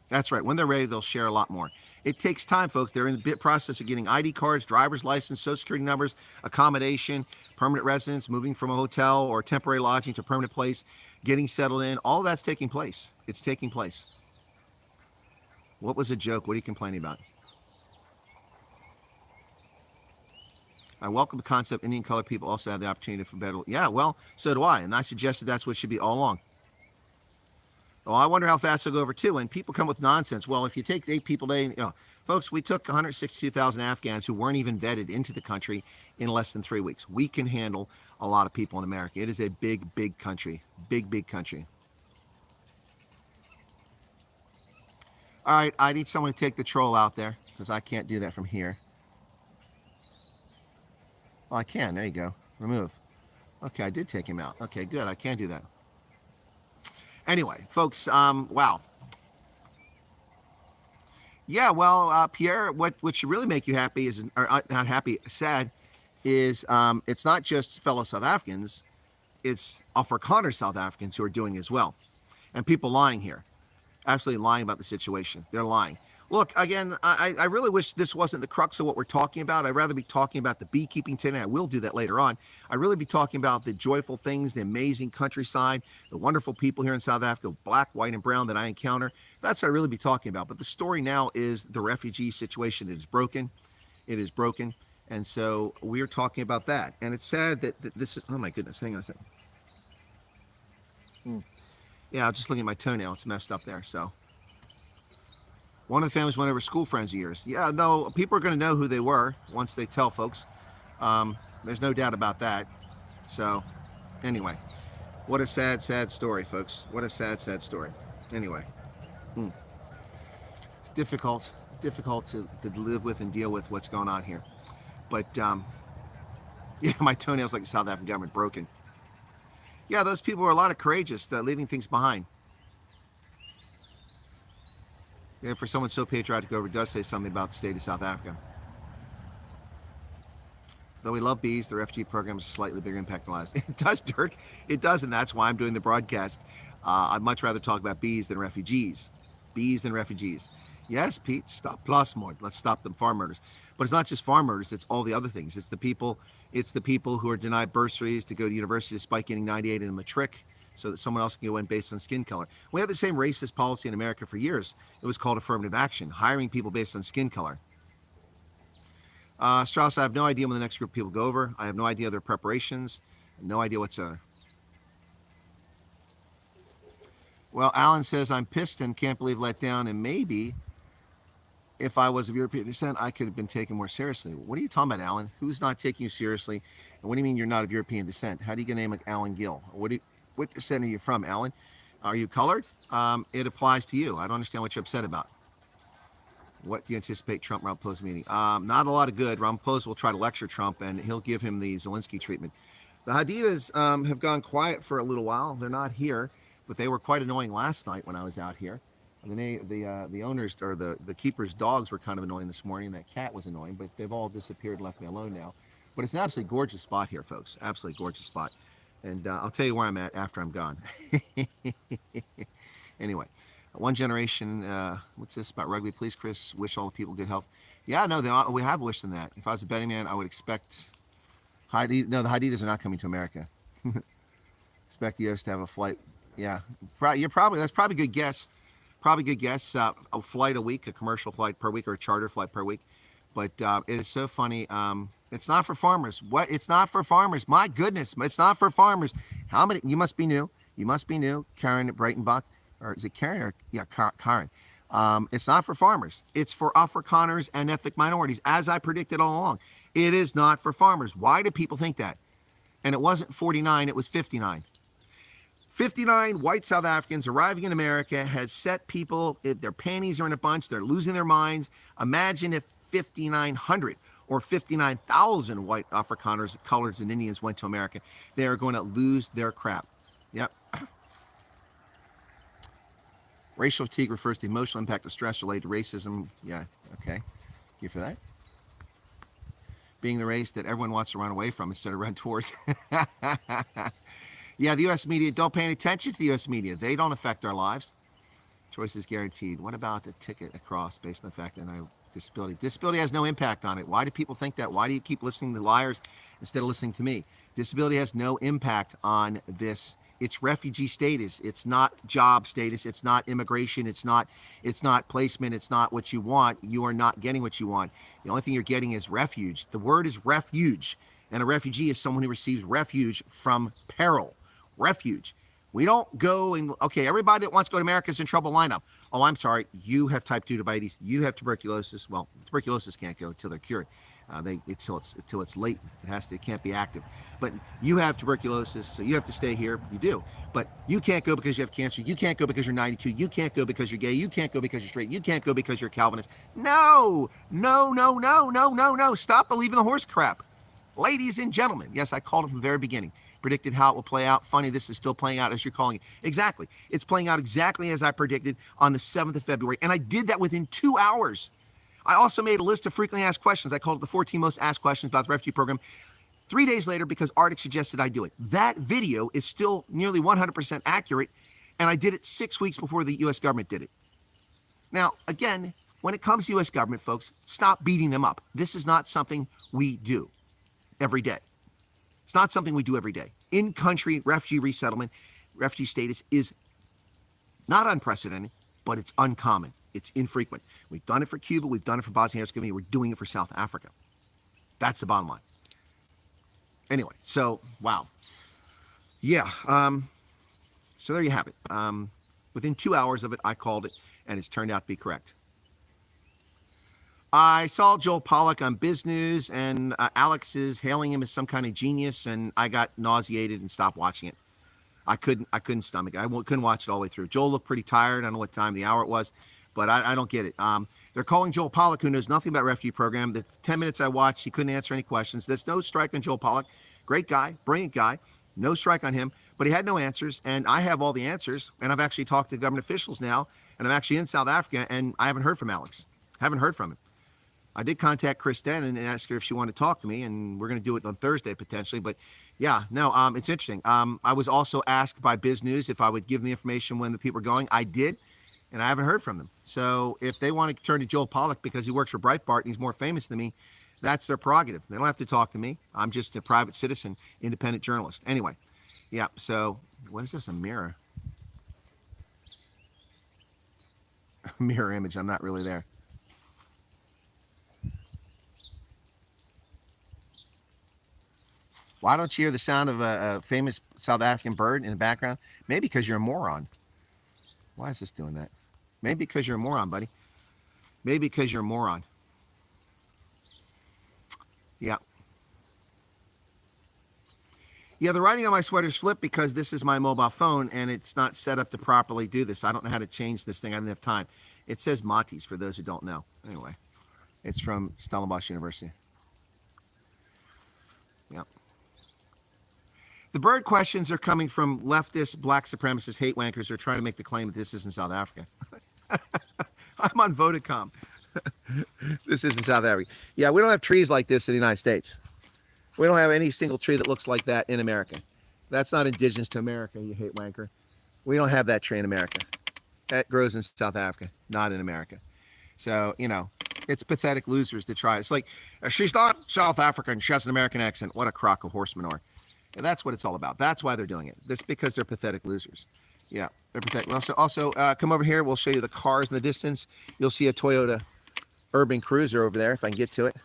That's right. When they're ready, they'll share a lot more. It takes time, folks. They're in the process of getting ID cards, driver's license, social security numbers, accommodation, permanent residence, moving from a hotel or temporary lodging to a permanent place, getting settled in. All that's taking place. It's taking place. What was a joke? What are you complaining about? I welcome the concept Indian colored people also have the opportunity for better. Yeah, well, so do I. And I suggested that's what it should be all along. Well, I wonder how fast they'll go over too. And people come with nonsense. Well, if you take 8 people a day, folks, we took 162,000 Afghans who weren't even vetted into the country in less than 3 weeks. We can handle a lot of people in America. It is a big, big country. Big, big country. All right, I need someone to take the troll out there because I can't do that from here. Oh, I can. There you go. Remove. Okay, I did take him out. Okay, good. I can do that. Anyway, folks, wow. Yeah, well, Pierre, what should really make you happy is, or not happy, sad, is it's not just fellow South Africans, it's Afrikaner South Africans who are doing as well. And people lying here, absolutely lying about the situation. They're lying. Look, again, I really wish this wasn't the crux of what we're talking about. I'd rather be talking about the beekeeping today. I will do that later on. I'd really be talking about the joyful things, the amazing countryside, the wonderful people here in South Africa, black, white, and brown that I encounter. That's what I really be talking about. But the story now is the refugee situation. It is broken. It is broken. And so we're talking about that. And it's sad that this is, oh my goodness, hang on a second. Yeah, I'm just looking at my toenail. It's messed up there, so. One of the families went over school friends of yours. Yeah, no, people are going to know who they were once they tell folks. There's no doubt about that. So, anyway, what a sad, sad story, folks. What a sad, sad story. Anyway, difficult to live with and deal with what's going on here. But, yeah, my toenail's like the South African government, broken. Yeah, those people are a lot of courageous, leaving things behind. Yeah, for someone so patriotic over, does say something about the state of South Africa. Though we love bees, the refugee program has a slightly bigger impact on lives. It does, Dirk. It does, and that's why I'm doing the broadcast. I'd much rather talk about bees than refugees. Bees than refugees. Yes, Pete, stop plasmod. Let's stop the farm murders. But it's not just farm murders, it's all the other things. It's the people who are denied bursaries to go to university despite getting 98 in a matric, so that someone else can go in based on skin color. We had the same racist policy in America for years. It was called affirmative action, hiring people based on skin color. Strauss, I have no idea when the next group of people go over. I have no idea their preparations. No idea whatsoever. Well, Alan says, I'm pissed and can't believe let down, and maybe if I was of European descent, I could have been taken more seriously. What are you talking about, Alan? Who's not taking you seriously? And what do you mean you're not of European descent? How do you get a name like Alan Gill? What descent are you from, Alan? Are you colored? It applies to you. I don't understand what you're upset about. What do you anticipate Trump-Ramaphosa meeting? Not a lot of good. Ramaphosa will try to lecture Trump, and he'll give him the Zelensky treatment. The Hadidas have gone quiet for a little while. They're not here, but they were quite annoying last night when I was out here. The owners, or the keeper's dogs were kind of annoying this morning. That cat was annoying, but they've all disappeared and left me alone now. But it's an absolutely gorgeous spot here, folks. Absolutely gorgeous spot. And I'll tell you where I'm at after I'm gone. Anyway, one generation, what's this about rugby? Please, Chris, wish all the people good health. Yeah, no, we have wished them that. If I was a betting man, I would expect the Hadidas are not coming to America. Expect the U.S. to have a flight. Yeah, that's probably a good guess. Probably a good guess. A flight a week, a commercial flight per week, or a charter flight per week. But it is so funny. It's not for farmers. What? It's not for farmers. My goodness, it's not for farmers. How many? You must be new. Karen Breitenbach, or is it Karen? Or yeah, Karen. It's not for farmers. It's for Afrikaners and ethnic minorities, as I predicted all along. It is not for farmers. Why do people think that? And it wasn't 49. It was 59. 59 white South Africans arriving in America has set people, if their panties are in a bunch, they're losing their minds. Imagine if 5,900 or 59,000 white Afrikaners, coloreds, and Indians went to America. They are going to lose their crap. Yep. Racial fatigue refers to the emotional impact of stress related to racism. Yeah, okay. Thank you for that. Being the race that everyone wants to run away from instead of run towards. Yeah, the U.S. media, don't pay any attention to the U.S. media. They don't affect our lives. Choice is guaranteed. What about the ticket across based on the fact that I have disability? Disability has no impact on it. Why do people think that? Why do you keep listening to liars instead of listening to me? Disability has no impact on this. It's refugee status. It's not job status. It's not immigration. It's not placement. It's not what you want. You are not getting what you want. The only thing you're getting is refuge. The word is refuge. And a refugee is someone who receives refuge from peril. Refuge. We don't go and, okay, everybody that wants to go to America is in trouble, line up. Oh, I'm sorry, you have type 2 diabetes, you have tuberculosis. Well, tuberculosis can't go until they're cured. Until it's late. It can't be active. But you have tuberculosis, so you have to stay here. You do. But you can't go because you have cancer. You can't go because you're 92. You can't go because you're gay. You can't go because you're straight. You can't go because you're Calvinist. No, no, no, no, no, no, no. Stop believing the horse crap. Ladies and gentlemen, yes, I called it from the very beginning. Predicted how it will play out. Funny, this is still playing out as you're calling it. Exactly. It's playing out exactly as I predicted on the 7th of February. And I did that within 2 hours. I also made a list of frequently asked questions. I called it the 14 most asked questions about the refugee program 3 days later because Arctic suggested I do it. That video is still nearly 100% accurate, and I did it 6 weeks before the U.S. government did it. Now, again, when it comes to U.S. government, folks, stop beating them up. This is not something we do every day. It's not something we do every day. In-country refugee resettlement, refugee status is not unprecedented, but it's uncommon. It's infrequent. We've done it for Cuba. We've done it for Bosnia and Herzegovina. We're doing it for South Africa. That's the bottom line. Anyway, so, wow. Yeah. So there you have it. Within 2 hours of it, I called it, and it's turned out to be correct. I saw Joel Pollack on Biz News, and Alex is hailing him as some kind of genius, and I got nauseated and stopped watching it. I couldn't stomach it. I couldn't watch it all the way through. Joel looked pretty tired. I don't know what time the hour it was, but I don't get it. They're calling Joel Pollack, who knows nothing about refugee program. The 10 minutes I watched, he couldn't answer any questions. There's no strike on Joel Pollack. Great guy, brilliant guy. No strike on him, but he had no answers, and I have all the answers, and I've actually talked to government officials now, and I'm actually in South Africa, and I haven't heard from Alex. Haven't heard from him. I did contact Chris Den and ask her if she wanted to talk to me, and we're going to do it on Thursday potentially. But yeah, no, it's interesting. I was also asked by Biz News if I would give them the information when the people are going. I did, and I haven't heard from them. So if they want to turn to Joel Pollack because he works for Breitbart and he's more famous than me, that's their prerogative. They don't have to talk to me. I'm just a private citizen, independent journalist. Anyway, yeah, so what is this, a mirror? Mirror image, I'm not really there. Why don't you hear the sound of a famous South African bird in the background? Maybe because you're a moron. Why is this doing that? Maybe because you're a moron, buddy. Maybe because you're a moron. Yeah. Yeah, the writing on my sweater's flipped because this is my mobile phone and it's not set up to properly do this. I don't know how to change this thing. I didn't have time. It says Matis for those who don't know. Anyway, it's from Stellenbosch University. Yep. The bird questions are coming from leftist, black supremacist hate wankers who are trying to make the claim that this isn't South Africa. I'm on Vodacom. This isn't South Africa. Yeah, we don't have trees like this in the United States. We don't have any single tree that looks like that in America. That's not indigenous to America, you hate wanker. We don't have that tree in America. That grows in South Africa, not in America. So, you know, it's pathetic losers to try. It's like, she's not South African, she has an American accent. What a crock of horse manure. And that's what it's all about. That's why they're doing it. That's because they're pathetic losers. Yeah, they're pathetic. Also, come over here. We'll show you the cars in the distance. You'll see a Toyota Urban Cruiser over there, if I can get to it.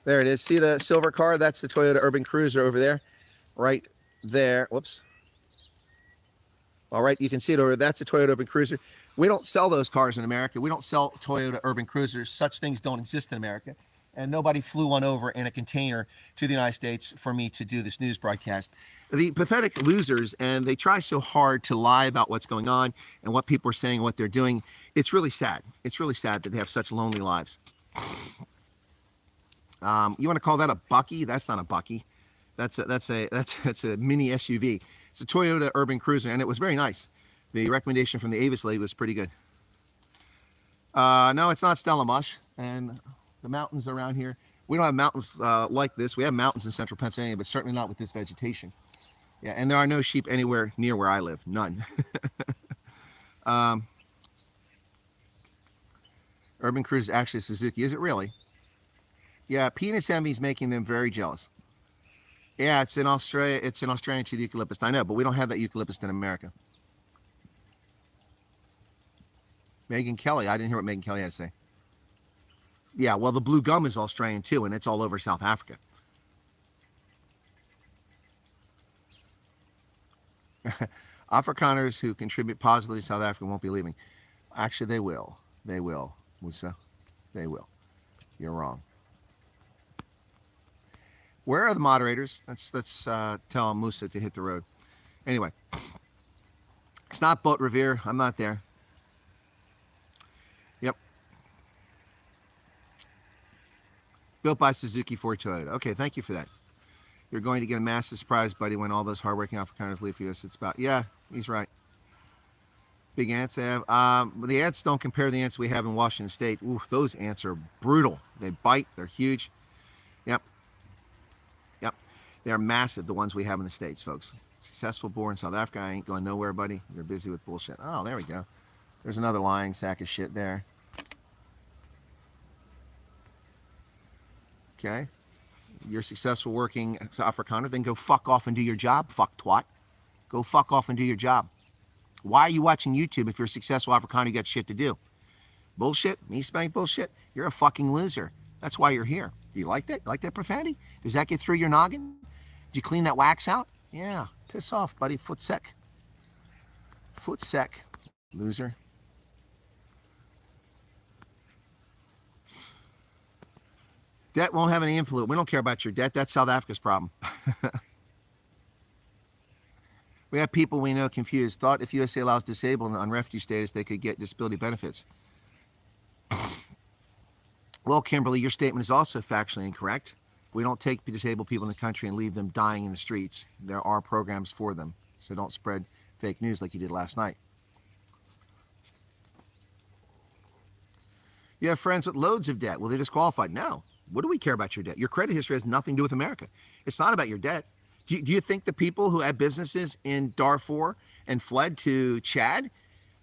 There it is. See the silver car? That's the Toyota Urban Cruiser over there. Right there. Whoops. All right, you can see it over there. That's a Toyota Urban Cruiser. We don't sell those cars in America. We don't sell Toyota Urban Cruisers. Such things don't exist in America. And nobody flew one over in a container to the United States for me to do this news broadcast. The pathetic losers, and they try so hard to lie about what's going on and what people are saying, what they're doing. It's really sad. It's really sad that they have such lonely lives. You want to call that a bucky? That's not a bucky. That's a mini SUV. It's a Toyota Urban Cruiser, and it was very nice. The recommendation from the Avis lady was pretty good. No, it's not Stellenbosch, and the mountains around here. We don't have mountains like this. We have mountains in central Pennsylvania, but certainly not with this vegetation. Yeah, and there are no sheep anywhere near where I live. None. Urban Cruise is actually Suzuki. Is it really? Yeah, penis envy is making them very jealous. Yeah, it's in Australia. It's an Australian to the eucalyptus. I know, but we don't have that eucalyptus in America. Megyn Kelly. I didn't hear what Megyn Kelly had to say. Yeah, well, the blue gum is Australian too, and it's all over South Africa. Afrikaners who contribute positively to South Africa won't be leaving. Actually, they will. They will, Musa. They will. You're wrong. Where are the moderators? Let's tell Musa to hit the road. Anyway, it's not Boat Revere. I'm not there. Yep. Built by Suzuki for Toyota. Okay, thank you for that. You're going to get a massive surprise, buddy, when all those hardworking Afrikaners leave for us. It's about, yeah, he's right. Big ants they have. The ants don't compare to the ants we have in Washington State. Ooh, those ants are brutal. They bite. They're huge. Yep. Yep. They're massive, the ones we have in the States, folks. Successful boar in South Africa. I ain't going nowhere, buddy. You're busy with bullshit. Oh, there we go. There's another lying sack of shit there. Okay. You're successful working Afrikaner, then go fuck off and do your job, fuck twat. Go fuck off and do your job. Why are you watching YouTube if you're a successful Afrikaner, you got shit to do? Bullshit? Me spank bullshit? You're a fucking loser. That's why you're here. Do you like that? You like that profanity? Does that get through your noggin? Did you clean that wax out? Yeah. Piss off, buddy. Foot sec. Foot sec, loser. Debt won't have any influence. We don't care about your debt. That's South Africa's problem. We have people we know confused. Thought if USA allows disabled on refugee status, they could get disability benefits. Well, Kimberly, your statement is also factually incorrect. We don't take disabled people in the country and leave them dying in the streets. There are programs for them. So don't spread fake news like you did last night. You have friends with loads of debt. Well, they're disqualified. No. What do we care about your debt? Your credit history has nothing to do with America. It's not about your debt. Do you think the people who had businesses in Darfur and fled to Chad,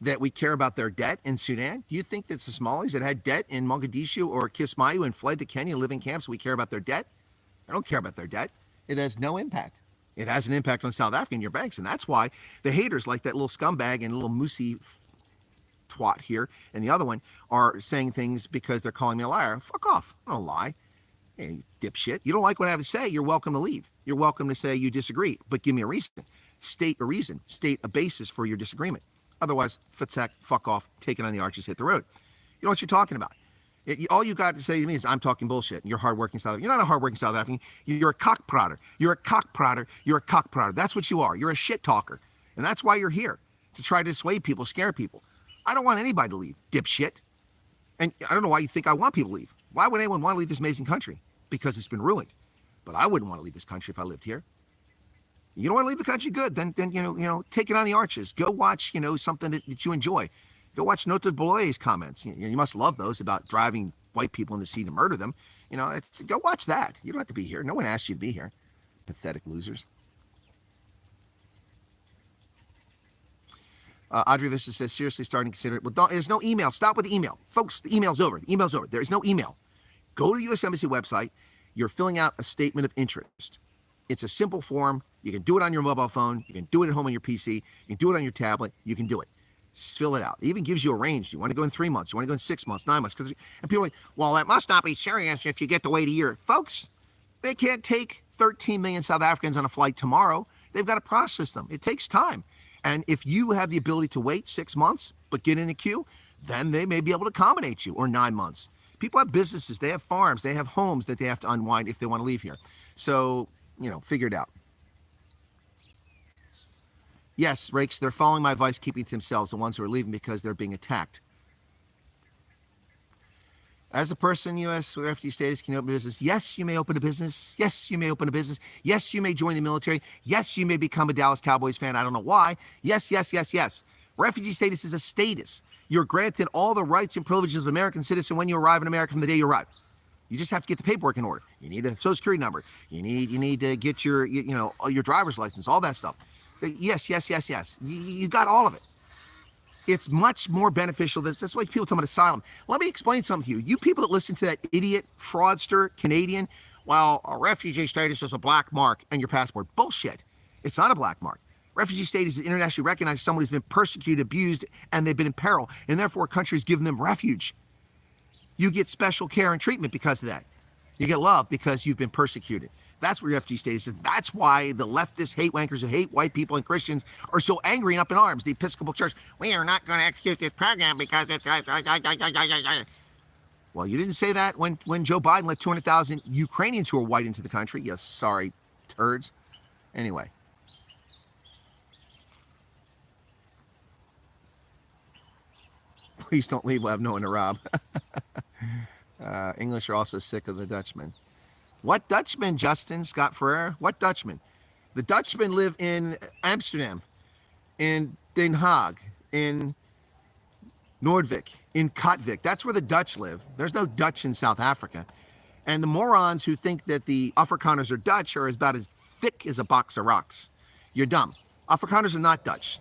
that we care about their debt in Sudan? Do you think that the Somalis that had debt in Mogadishu or Kismayu and fled to Kenya, live in camps, we care about their debt? I don't care about their debt. It has no impact. It has an impact on South Africa and your banks, and that's why the haters like that little scumbag and little moosey twat here and the other one are saying things because they're calling me a liar. Fuck off. I don't lie. Hey, dipshit. You don't like what I have to say, you're welcome to leave. You're welcome to say you disagree, but give me a reason. State a reason. State a basis for your disagreement. Otherwise, fuck off, take it on the arches, hit the road. You know what you're talking about. All you got to say to me is I'm talking bullshit. You're hardworking South African. You're not a hardworking South African. You're a cockprodder. You're a cockprodder. You're a cockprodder. That's what you are. You're a shit talker. And that's why you're here, to try to dissuade people, scare people. I don't want anybody to leave, dipshit. And I don't know why you think I want people to leave. Why would anyone want to leave this amazing country? Because it's been ruined. But I wouldn't want to leave this country if I lived here. You don't want to leave the country? Good. Then take it on the arches. Go watch, something that you enjoy. Go watch Notre Boulot's comments. You must love those about driving white people in the sea to murder them. Go watch that. You don't have to be here. No one asked you to be here. Pathetic losers. Audrey Vista says, seriously starting to consider it. Well, there's no email. Stop with the email. Folks, the email's over. The email's over. There is no email. Go to the U.S. Embassy website. You're filling out a statement of interest. It's a simple form. You can do it on your mobile phone. You can do it at home on your PC. You can do it on your tablet. You can do it. Just fill it out. It even gives you a range. Do you want to go in 3 months? You want to go in 6 months, 9 months? And people are like, well, that must not be serious if you get to wait a year. Folks, they can't take 13 million South Africans on a flight tomorrow. They've got to process them. It takes time. And if you have the ability to wait 6 months, but get in the queue, then they may be able to accommodate you, or 9 months. People have businesses, they have farms, they have homes that they have to unwind if they want to leave here. So, figure it out. Yes, Rakes, they're following my advice, keeping to themselves, the ones who are leaving because they're being attacked. As a person, U.S. refugee status, can you open a business? Yes, you may open a business. Yes, you may open a business. Yes, you may join the military. Yes, you may become a Dallas Cowboys fan. I don't know why. Yes, yes, yes, yes. Refugee status is a status. You're granted all the rights and privileges of an American citizen when you arrive in America from the day you arrive. You just have to get the paperwork in order. You need a social security number. You need to get your driver's license, all that stuff. Yes, yes, yes, yes. You got all of it. It's much more beneficial. That's why people talk about asylum. Let me explain something to you. You people that listen to that idiot, fraudster, Canadian, well, a refugee status is a black mark on your passport. Bullshit. It's not a black mark. Refugee status is internationally recognized as someone who's been persecuted, abused, and they've been in peril, and therefore a country's given them refuge. You get special care and treatment because of that. You get love because you've been persecuted. That's where refugee status is. That's why the leftist hate wankers who hate white people and Christians are so angry and up in arms. The Episcopal Church, we are not going to execute this program because it's... Well, you didn't say that when Joe Biden let 200,000 Ukrainians who are white into the country. You sorry turds. Anyway. Please don't leave. We'll have no one to rob. English are also sick of the Dutchmen. What Dutchmen, Justin? Scott Ferrer? What Dutchmen? The Dutchmen live in Amsterdam, in Den Haag, in Noordwijk, in Katwijk. That's where the Dutch live. There's no Dutch in South Africa. And the morons who think that the Afrikaners are Dutch are about as thick as a box of rocks. You're dumb. Afrikaners are not Dutch.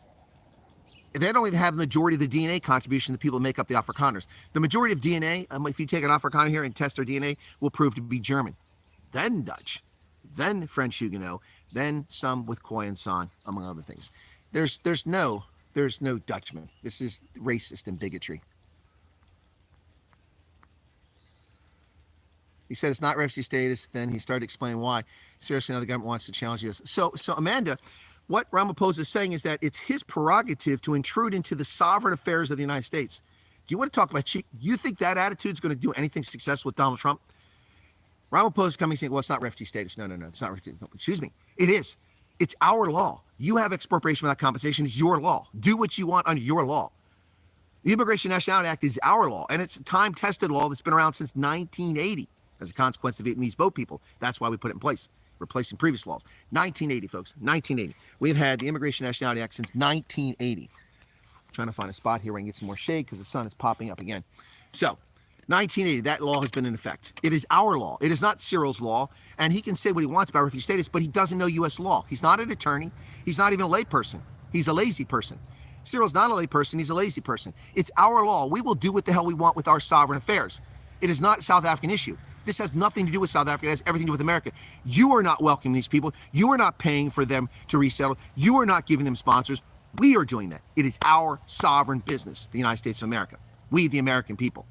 They don't even have the majority of the DNA contribution that people make up the Afrikaners. The majority of DNA, if you take an Afrikaner here and test their DNA, will prove to be German. Then Dutch, then French Huguenot, then some with Khoi and San, among other things. There's no Dutchman. This is racist and bigotry. He said it's not refugee status. Then he started explaining why. Seriously, now the government wants to challenge us. So Amanda, what Ramaphosa is saying is that it's his prerogative to intrude into the sovereign affairs of the United States. Do you want to talk about cheek? You think that attitude is going to do anything successful with Donald Trump? Ramaphosa is coming saying, well, it's not refugee status. No, it's not refugee. No, excuse me. It is. It's our law. You have expropriation without compensation. It's your law. Do what you want under your law. The Immigration Nationality Act is our law, and it's a time-tested law that's been around since 1980 as a consequence of Vietnamese boat people. That's why we put it in place, replacing previous laws. 1980, folks, 1980. We've had the Immigration Nationality Act since 1980. I'm trying to find a spot here where I can get some more shade because the sun is popping up again. So, 1980, that law has been in effect. It is our law. It is not Cyril's law, and he can say what he wants about refugee status, but he doesn't know U.S. law. He's not an attorney. He's not even a lay person. He's a lazy person. Cyril's not a lay person. He's a lazy person. It's our law. We will do what the hell we want with our sovereign affairs. It is not a South African issue. This has nothing to do with South Africa. It has everything to do with America. You are not welcoming these people. You are not paying for them to resettle. You are not giving them sponsors. We are doing that. It is our sovereign business, the United States of America. We, the American people.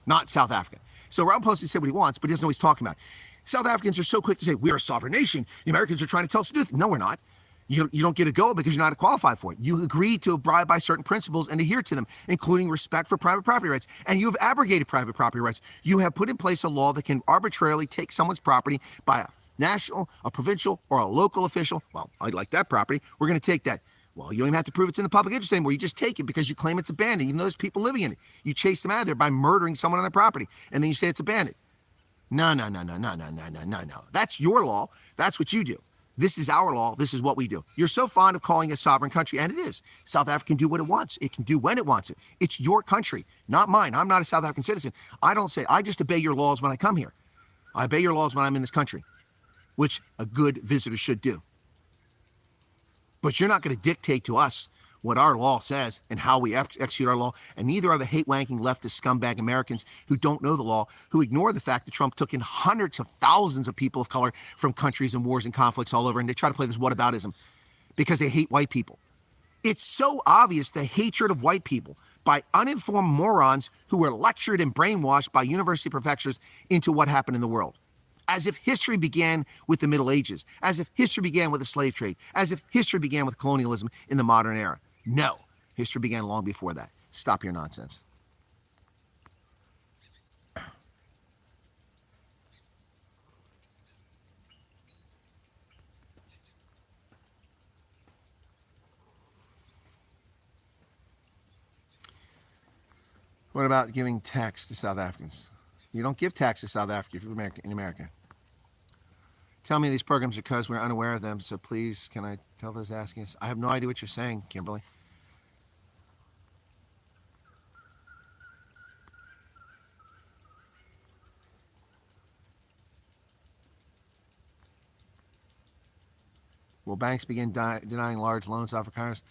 Not South Africa. So Ramaphosa said what he wants, but he doesn't know what he's talking about. South Africans are so quick to say, we're a sovereign nation. The Americans are trying to tell us to do this. No, we're not. You don't get a go because you're not qualified for it. You agree to abide by certain principles and adhere to them, including respect for private property rights. And you have abrogated private property rights. You have put in place a law that can arbitrarily take someone's property by a national, a provincial, or a local official. Well, I like that property. We're going to take that. Well, you don't even have to prove it's in the public interest anymore. You just take it because you claim it's abandoned, even though there's people living in it. You chase them out of there by murdering someone on their property, and then you say it's abandoned. No. That's your law. That's what you do. This is our law. This is what we do. You're so fond of calling a sovereign country, and it is. South Africa can do what it wants. It can do when it wants it. It's your country, not mine. I'm not a South African citizen. I just obey your laws when I come here. I obey your laws when I'm in this country, which a good visitor should do. But you're not going to dictate to us what our law says and how we execute our law. And neither are the hate-wanking leftist scumbag Americans who don't know the law, who ignore the fact that Trump took in hundreds of thousands of people of color from countries and wars and conflicts all over, and they try to play this whataboutism because they hate white people. It's so obvious the hatred of white people by uninformed morons who were lectured and brainwashed by university professors into what happened in the world. As if history began with the Middle Ages, as if history began with the slave trade, as if history began with colonialism in the modern era. No, history began long before that. Stop your nonsense. What about giving tax to South Africans? You don't give tax to South Africa if you're in America. Tell me these programs are because we're unaware of them, so please, can I tell those asking us? I have no idea what you're saying, Kimberly. Will banks begin denying large loans to Afrikaners?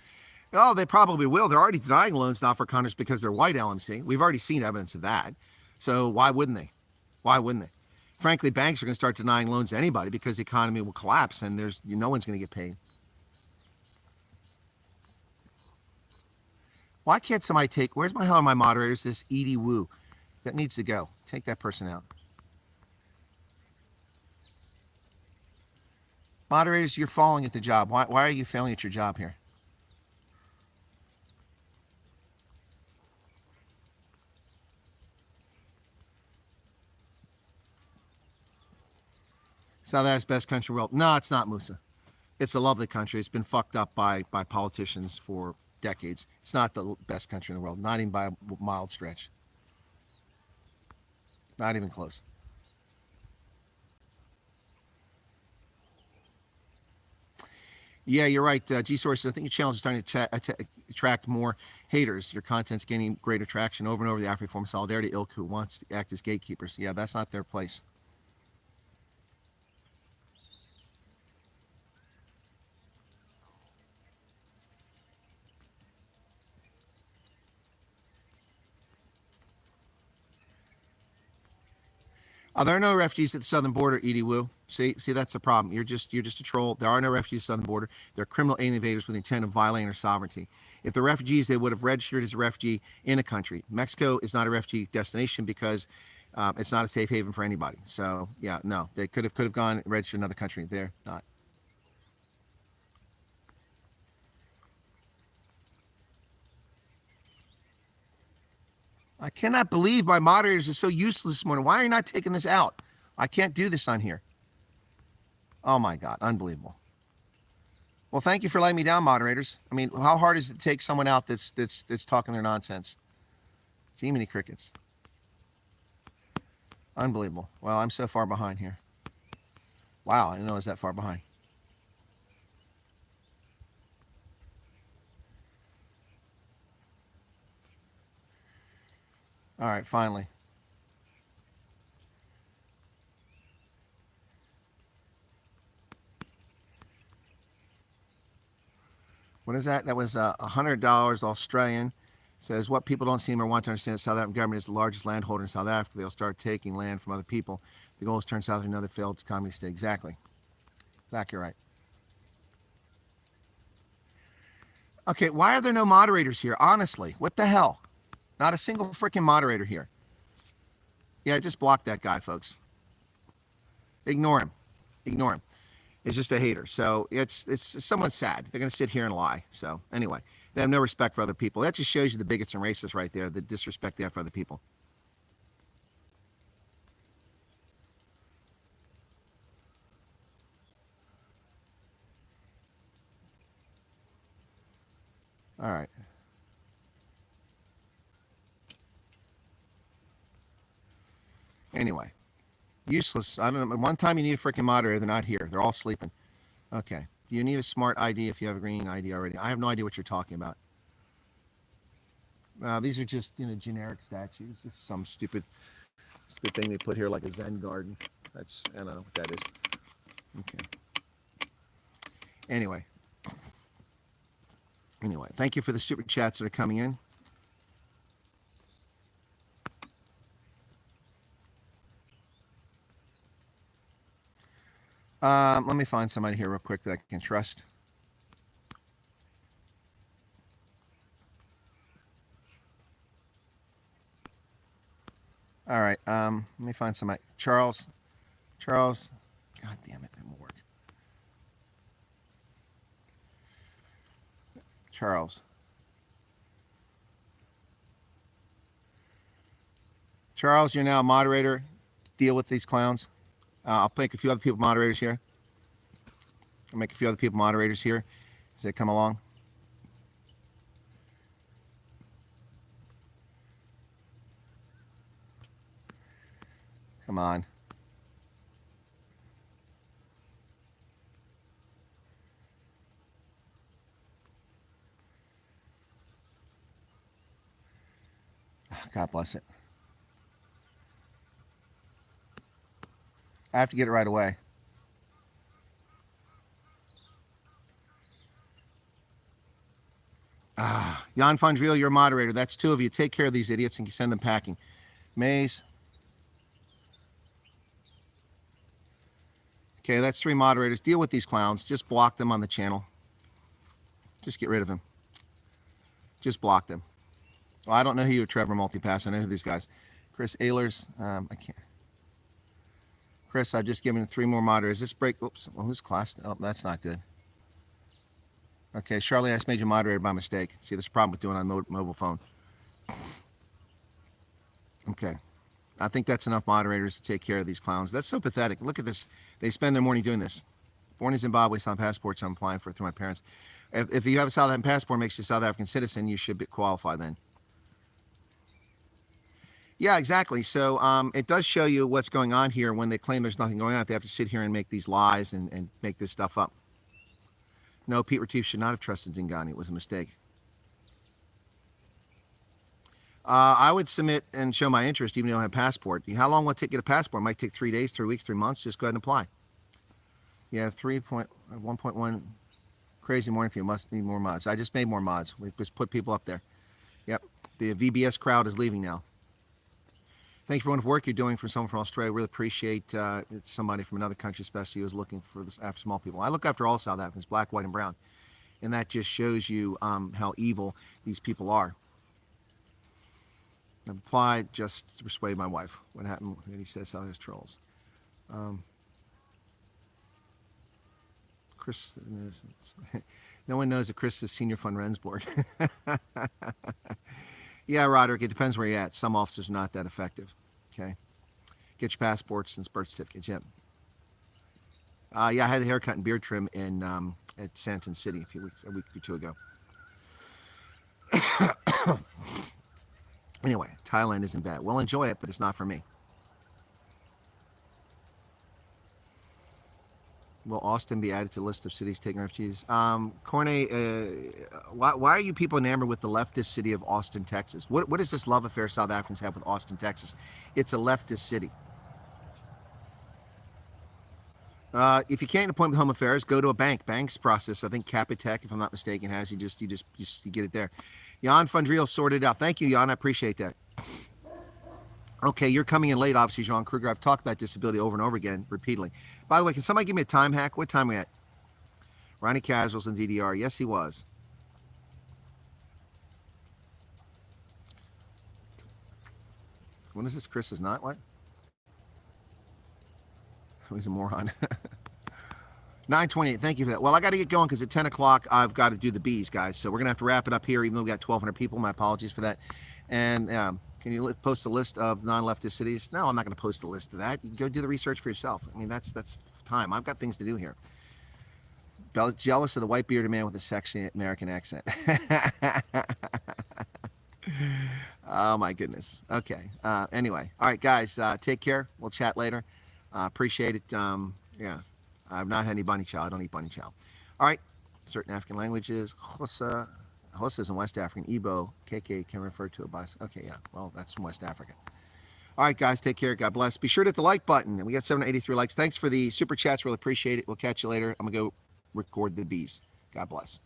Oh, they probably will. They're already denying loans to Afrikaners because they're white LMC. We've already seen evidence of that. So why wouldn't they? Why wouldn't they? Frankly, banks are going to start denying loans to anybody because the economy will collapse and no one's going to get paid. Why can't somebody where's my hell are my moderators? This Edie Wu. That needs to go. Take that person out. Moderators, you're falling at the job. Why are you failing at your job here? South Africa's best country in the world. No, it's not, Musa. It's a lovely country. It's been fucked up by politicians for decades. It's not the best country in the world, not even by a mild stretch. Not even close. Yeah, you're right. G-Source, I think your channel is starting to attract more haters. Your content's gaining greater traction over and over. The Afro-Reform Solidarity ilk who wants to act as gatekeepers. Yeah, that's not their place. There are no refugees at the southern border, Edie Wu. See, that's the problem. You're just a troll. There are no refugees at the southern border. They're criminal alien invaders with the intent of violating our sovereignty. If they're refugees, they would have registered as a refugee in a country. Mexico is not a refugee destination because it's not a safe haven for anybody. So yeah, no, they could have gone and registered in another country. They're not. I cannot believe my moderators are so useless this morning. Why are you not taking this out? I can't do this on here. Oh my God, unbelievable. Well, thank you for letting me down, moderators. I mean, how hard is it to take someone out that's talking their nonsense? Gee, many crickets. Unbelievable. Well, I'm so far behind here. Wow, I didn't know I was that far behind. All right, finally. What is that? That was $100 Australian. Says what people don't seem or want to understand: the South African government is the largest landholder in South Africa. They'll start taking land from other people. The goal is to turn South Africa into another failed communist state. Exactly. Exactly right. Okay, why are there no moderators here? Honestly, what the hell? Not a single freaking moderator here. Yeah, just block that guy, folks. Ignore him. Ignore him. It's just a hater. So it's somewhat sad. They're going to sit here and lie. So anyway, they have no respect for other people. That just shows you the bigots and racists right there, the disrespect they have for other people. All right. Anyway, useless. I don't know. One time you need a freaking moderator. They're not here. They're all sleeping. Okay. Do you need a smart ID if you have a green ID already? I have no idea what you're talking about. These are just, generic statues. Just some stupid thing they put here like a Zen garden. I don't know what that is. Okay. Anyway, thank you for the super chats that are coming in. Let me find somebody here real quick that I can trust. All right. Let me find somebody. Charles. God damn it, that won't work. Charles, you're now a moderator. Deal with these clowns. I'll make a few other people moderators here. As they come along. Come on. God bless it. I have to get it right away. Jan Fondriel, you're a moderator. That's two of you. Take care of these idiots and send them packing. Maze. Okay, that's three moderators. Deal with these clowns. Just block them on the channel. Just get rid of them. Just block them. Well, I don't know who you are, Trevor Multipass. I know who these guys. Chris Ehlers. I can't. Chris, I've just given 3 more moderators. This break, oops, well, who's class? Oh, that's not good. Okay, Charlie, I just made you moderator by mistake. See, this is a problem with doing it on mobile phone. Okay. I think that's enough moderators to take care of these clowns. That's so pathetic. Look at this. They spend their morning doing this. Born in Zimbabwe, South passports I'm applying for through my parents. If you have a South African passport, makes you a South African citizen, you should qualify then. Yeah, exactly. So it does show you what's going on here. When they claim there's nothing going on, they have to sit here and make these lies and make this stuff up. No, Pete Retief should not have trusted Dingani. It was a mistake. I would submit and show my interest even though I don't have a passport. How long will it take to get a passport? It might take 3 days, 3 weeks, 3 months. Just go ahead and apply. You have 1.1 crazy morning for you. Must need more mods. I just made more mods. We just put people up there. Yep. The VBS crowd is leaving now. Thank you for all the work you're doing for someone from Australia. Really appreciate somebody from another country, especially who's looking for this after small people. I look after all South Africans, black, white, and brown. And that just shows you how evil these people are. I applied just to persuade my wife. What happened when he says South Africa's trolls? Chris, no one knows that Chris is senior fund Rensborg. Yeah, Roderick, it depends where you're at. Some officers are not that effective. Okay. Get your passports and birth certificates. Yep. Yeah, I had a haircut and beard trim in at Santon City a week or 2 ago. Anyway, Thailand isn't bad. We'll enjoy it, but it's not for me. Will Austin be added to the list of cities taking refugees? Corne, why are you people enamored with the leftist city of Austin, Texas? What is this love affair South Africans have with Austin, Texas? It's a leftist city. If you can't appoint with Home Affairs, go to a bank. Bank's process, I think Capitec, if I'm not mistaken, has you get it there. Jan Fundriel sorted it out. Thank you, Jan. I appreciate that. Okay, you're coming in late, obviously, Jean Kruger. I've talked about disability over and over again, repeatedly. By the way, can somebody give me a time hack? What time are we at? Ronnie Casuals in DDR. Yes, he was. What is this? Chris is not? What? He's a moron. 9:28. Thank you for that. Well, I got to get going because at 10 o'clock, I've got to do the bees, guys. So we're going to have to wrap it up here, even though we got 1,200 people. My apologies for that. And can you post a list of non-leftist cities? No, I'm not going to post a list of that. You can go do the research for yourself. I mean, that's time. I've got things to do here. Jealous of the white-bearded man with a sexy American accent. Oh, my goodness. Okay. Anyway. All right, guys. Take care. We'll chat later. Appreciate it. Yeah. I've not had any bunny chow. I don't eat bunny chow. All right. Certain African languages. Hossa is in West African. Igbo. KK can refer to a bus. Okay, yeah. Well, that's from West Africa. All right, guys. Take care. God bless. Be sure to hit the like button. We got 783 likes. Thanks for the super chats. Really appreciate it. We'll catch you later. I'm going to go record the bees. God bless.